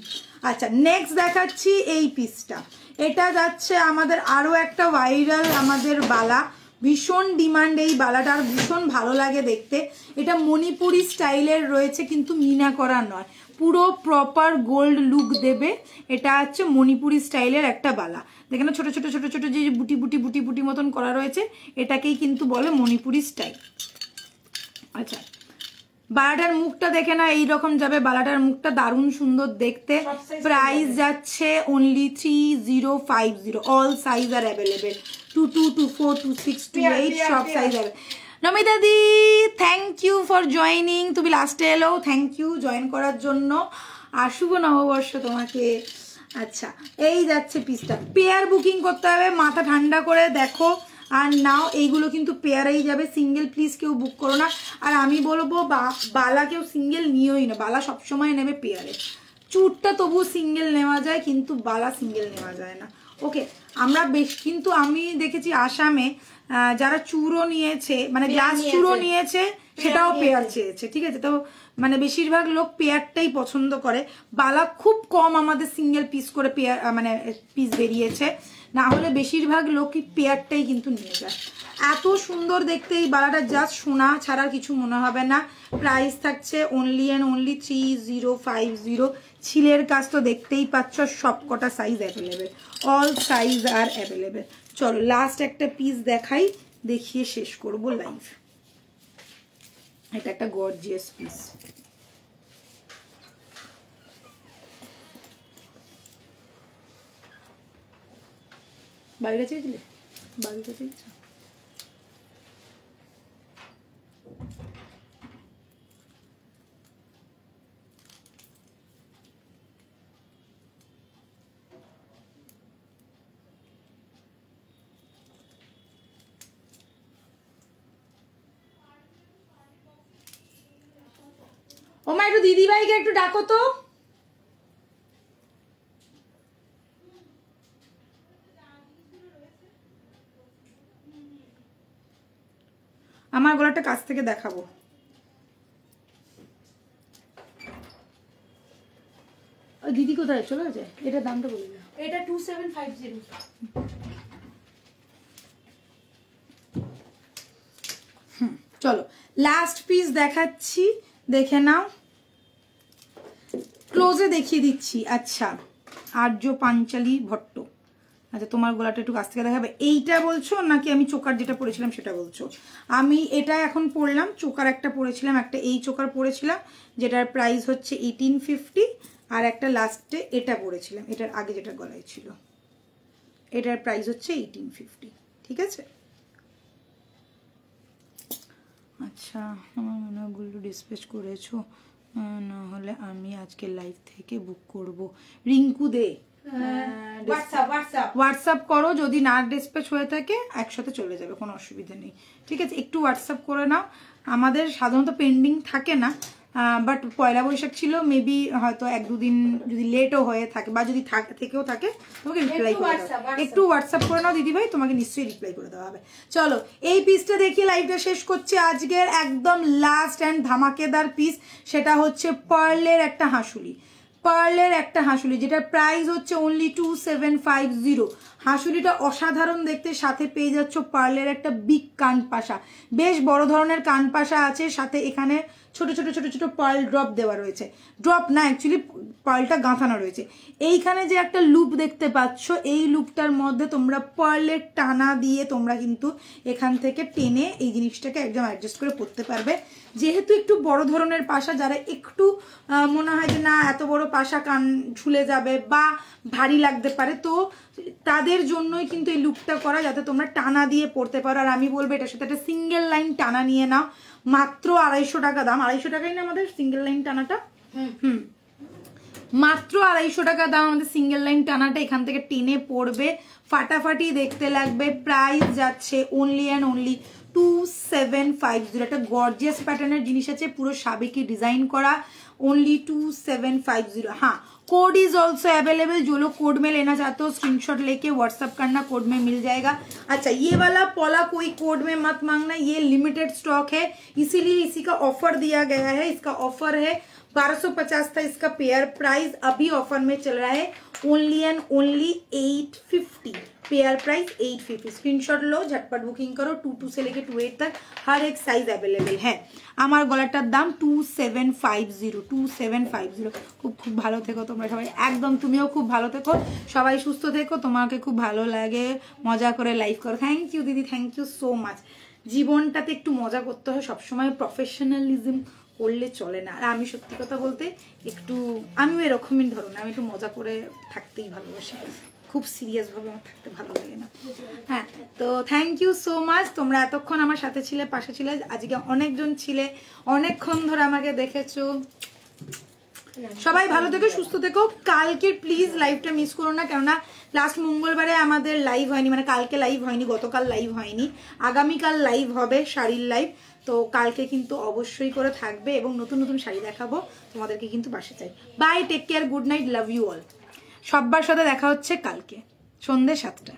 আচ্ছা, নেক্সট দেখাচ্ছি এই পিসটা। এটা যাচ্ছে আমাদের আরও একটা ভাইরাল আমাদের বালা, ভীষণ ডিমান্ড এই বালাটা, আর ভীষণ ভালো লাগে দেখতে। এটা মণিপুরি স্টাইলের রয়েছে, কিন্তু মিনা করা নয়, পুরো প্রপার গোল্ড লুক দেবে। এটা হচ্ছে মণিপুরি স্টাইলের একটা বালা। দেখেন ছোট ছোট ছোট ছোট যে বুটি বুটি বুটি বুটি মতন করা রয়েছে, এটাকেই কিন্তু বলে মণিপুরি স্টাইল। আচ্ছা, বালাটার মুখটা দেখে না এইরকম যাবে, বালাটার মুখটা দারুণ সুন্দর দেখতে। প্রাইস যাচ্ছে অনলি 3050। অল সাইজ আর অ্যাভেলেবেল, 22, 24, 26, 28 সব সাইজ হবে। নমিতা দি, থ্যাংক ইউ ফর জয়নিং। তুমি লাস্টে এলো, থ্যাংক ইউ জয়েন করার জন্য। আর শুভ নববর্ষ তোমাকে। আচ্ছা, এই যাচ্ছে পিসটা। পেয়ার বুকিং করতে হবে, মাথা ঠান্ডা করে দেখো আর নাও। এইগুলো কিন্তু পেয়ারেই যাবে, সিঙ্গেল প্লিজ কেউ বুক করো না। আর আমি বলবো বালা কেউ সিঙ্গেল নিয়েই না, বালা সবসময় নেবে পেয়ারে। চুরটা তবু সিঙ্গেল নেওয়া যায়, কিন্তু বালা সিঙ্গেল নেওয়া যায় না। ওকে, আমরা বেশ কিন্তু আমি দেখেছি আসামে যারা চুরো নিয়েছে, মানে গ্লাস চুরো নিয়েছে, সেটাও পেয়ার চেয়েছে। ঠিক আছে, তো মানে বেশিরভাগ লোক পেয়ারটাই পছন্দ করে। বালা খুব কম আমাদের সিঙ্গেল পিস করে পেয়ার মানে পিস বেরিয়েছে, না হলে বেশিরভাগ লোকই পেয়ারটাই কিন্তু নিয়ে যায়। এত সুন্দর দেখতে এই বালাটা, জাস্ট সোনা ছাড়া কিছু মনে হবে না। প্রাইস থাকছে অনলি অ্যান্ড অনলি 3050। ছিলের কাজ তো দেখতেই পাচ্ছ, সব কটা সাইজ অ্যাভেলেবেল, অল সাইজ আর অ্যাভেলেবেল। চলো লাস্ট একটা পিস দেখাই, দেখিয়ে শেষ করব লাইভ। এটা একটা গর্জিয়াস পিস। বাইরে চেয়েছিলে, বাড়িতে চেয়েছ? ও মা, একটু দিদি ভাইকে একটু ডাকো তো। আমার গলাটা কাছ থেকে দেখাবো। দিদি কোথায় চলে গেছে? এটার দামটা বলে দাও। এটা 2750। চলো লাস্ট পিস দেখাচ্ছি, দেখে নাও, ক্লোজে দেখিয়ে দিচ্ছি। আচ্ছা, আর্য পাঞ্চালী ভট্ট। আচ্ছা, তোমার গলাটা একটু কাছ থেকে দেখাবে। এইটা বলছো নাকি আমি চোকার যেটা পরেছিলাম সেটা বলছো? আমি এটা এখন পরলাম, চোকার একটা পরেছিলাম, একটা এই চোকার পরেছিলাম যেটার প্রাইস হচ্ছে 1850, আর একটা লাস্টে এটা পরেছিলাম, এটার আগে যেটা গলায় ছিল, এটার প্রাইস হচ্ছে 1850। ঠিক আছে? আচ্ছা, আমার মনে হয় ওগুলো ডিসপ্যাচ করেছো, না হলে আমি আজকে লাইভ থেকে বুক করব। রিঙ্কু দে, হোয়াটসঅ্যাপ করো, যদি না ডিসপ্যাচ হয়ে থাকে একসাথে চলে যাবে, কোনো অসুবিধা নেই। ঠিক আছে, একটু হোয়াটসঅ্যাপ করে নাও। আমাদের সাধারণত পেন্ডিং থাকে না, বাট পয়লা বৈশাখ ছিল, মেবি হয়তো 1-2 দিন যদি লেটও হয়ে থাকে বা যদি থেকেও থাকে তোমাকে রিপ্লাই করে দাও। একটু হোয়াটসঅ্যাপ করে নাও দিদি ভাই, তোমাকে নিশ্চয়ই রিপ্লাই করে দেওয়া হবে। চলো এই পিসটা দেখিয়ে লাইভটা শেষ করছি। আজকের একদম লাস্ট অ্যান্ড ধামাকেদার পিস, সেটা হচ্ছে পার্লের একটা হাঁসুলি। পার্লের একটা হাঁসুলি যেটার প্রাইস হচ্ছে অনলি 2750। হাঁসুলিটা অসাধারণ দেখতে, সাথে পেয়ে যাচ্ছ পার্লের একটা বিগ কানপাশা, বেশ বড় ধরনের কানপাশা আছে, সাথে এখানে ছোট ছোট ছোট ছোট পার্ল ড্রপ দেওয়া রয়েছে, ড্রপ না অ্যাকচুয়ালি পার্লটা গাঁথানো রয়েছে। এইখানে যে একটা লুপ দেখতে পাচ্ছ, এই লুপটার মধ্যে তোমরা পার্লের টানা দিয়ে তোমরা কিন্তু এখান থেকে টেনে এই জিনিসটাকে একদম অ্যাডজাস্ট করে পরতে পারবে। যেহেতু একটু বড় ধরনের পাশা, যারা একটু মনে হয় যে না এত বড় পাশা কান ঝুলে যাবে বা ভারী লাগতে পারে, তো তাদের জন্যই কিন্তু এই লুকটা করা, যাতে তোমরা টানা দিয়ে পরতে পারো। আর আমি বলবো এটার সাথে একটা সিঙ্গেল লাইন টানা নিয়ে নাও, মাত্র 250 টাকা দাম। 250 টাকাই না আমাদের সিঙ্গেল লাইন টানাটা? মাত্র 250 টাকা দাম আমাদের সিঙ্গেল লাইন টানাটা। এখান থেকে টেনে পড়বে, ফাটাফাটি দেখতে লাগবে। প্রাইস যাচ্ছে অনলি অ্যান্ড অনলি 2750। একটা গর্জিয়াস প্যাটার্নের জিনিস আছে, পুরো সাবেকি ডিজাইন করা, ओनली 2750। हाँ, कोड इज ऑल्सो अवेलेबल। जो लोग कोड में लेना चाहते हो स्क्रीनशॉट लेके व्हाट्सअप करना, कोड में मिल जाएगा। अच्छा, ये वाला पॉला कोई कोड में मत मांगना, ये लिमिटेड स्टॉक है, इसीलिए इसी का ऑफर दिया गया है। इसका ऑफर है 1250 था इसका पेयर प्राइस, अभी ऑफर में चल रहा है only and only 850। Pair price 850। Screenshot लो, झटपट बुकिंग करो। 22 से लेके 28 तक हर एक साइज अवेलेबल है। আমার গলাটার দাম 2750। 2750। খুব খুব ভালো থেকো তোমরা সবাই, একদম তুমিও খুব ভালো থেকো, সবাই সুস্থ থেকো, তোমাকে খুব ভালো লাগে, মজা করে লাইভ করো। থ্যাংক ইউ দিদি, থ্যাংক ইউ সো মাচ। জীবনটাতে একটু মজা করতে হয়, সবসময় প্রফেশনালিজম করলে চলে না। আর আমি সত্যি কথা বলতে একটু, আমিও এরকমই ধরুন, আমি একটু মজা করে থাকতেই ভালোবাসি, খুব সিরিয়াস ভাবে আমার থাকতে ভালো লাগে না। হ্যাঁ, তো থ্যাংক ইউ সো মাচ, তোমরা এতক্ষণ আমার সাথে ছিলে, পাশে ছিলে। আজকে অনেকজন ছিলে, অনেকক্ষণ ধরে আমাকে দেখেছো। সবাই ভালো থেকো, সুস্থ থেকো। কালকে প্লিজ লাইভটা মিস করো না, কেননা লাস্ট মঙ্গলবারে আমাদের লাইভ হয়নি, মানে কালকে লাইভ হয়নি, গতকাল লাইভ হয়নি, আগামীকাল লাইভ হবে শাড়ির লাইভ। তো কালকে কিন্তু অবশ্যই করে থাকবে এবং নতুন নতুন শাড়ি দেখাবো, তোমাদেরকে কিন্তু পাশে চাই। Bye, take care, good night, love you all. সবার সাথে দেখা হচ্ছে কালকে সন্ধ্যে 7টা।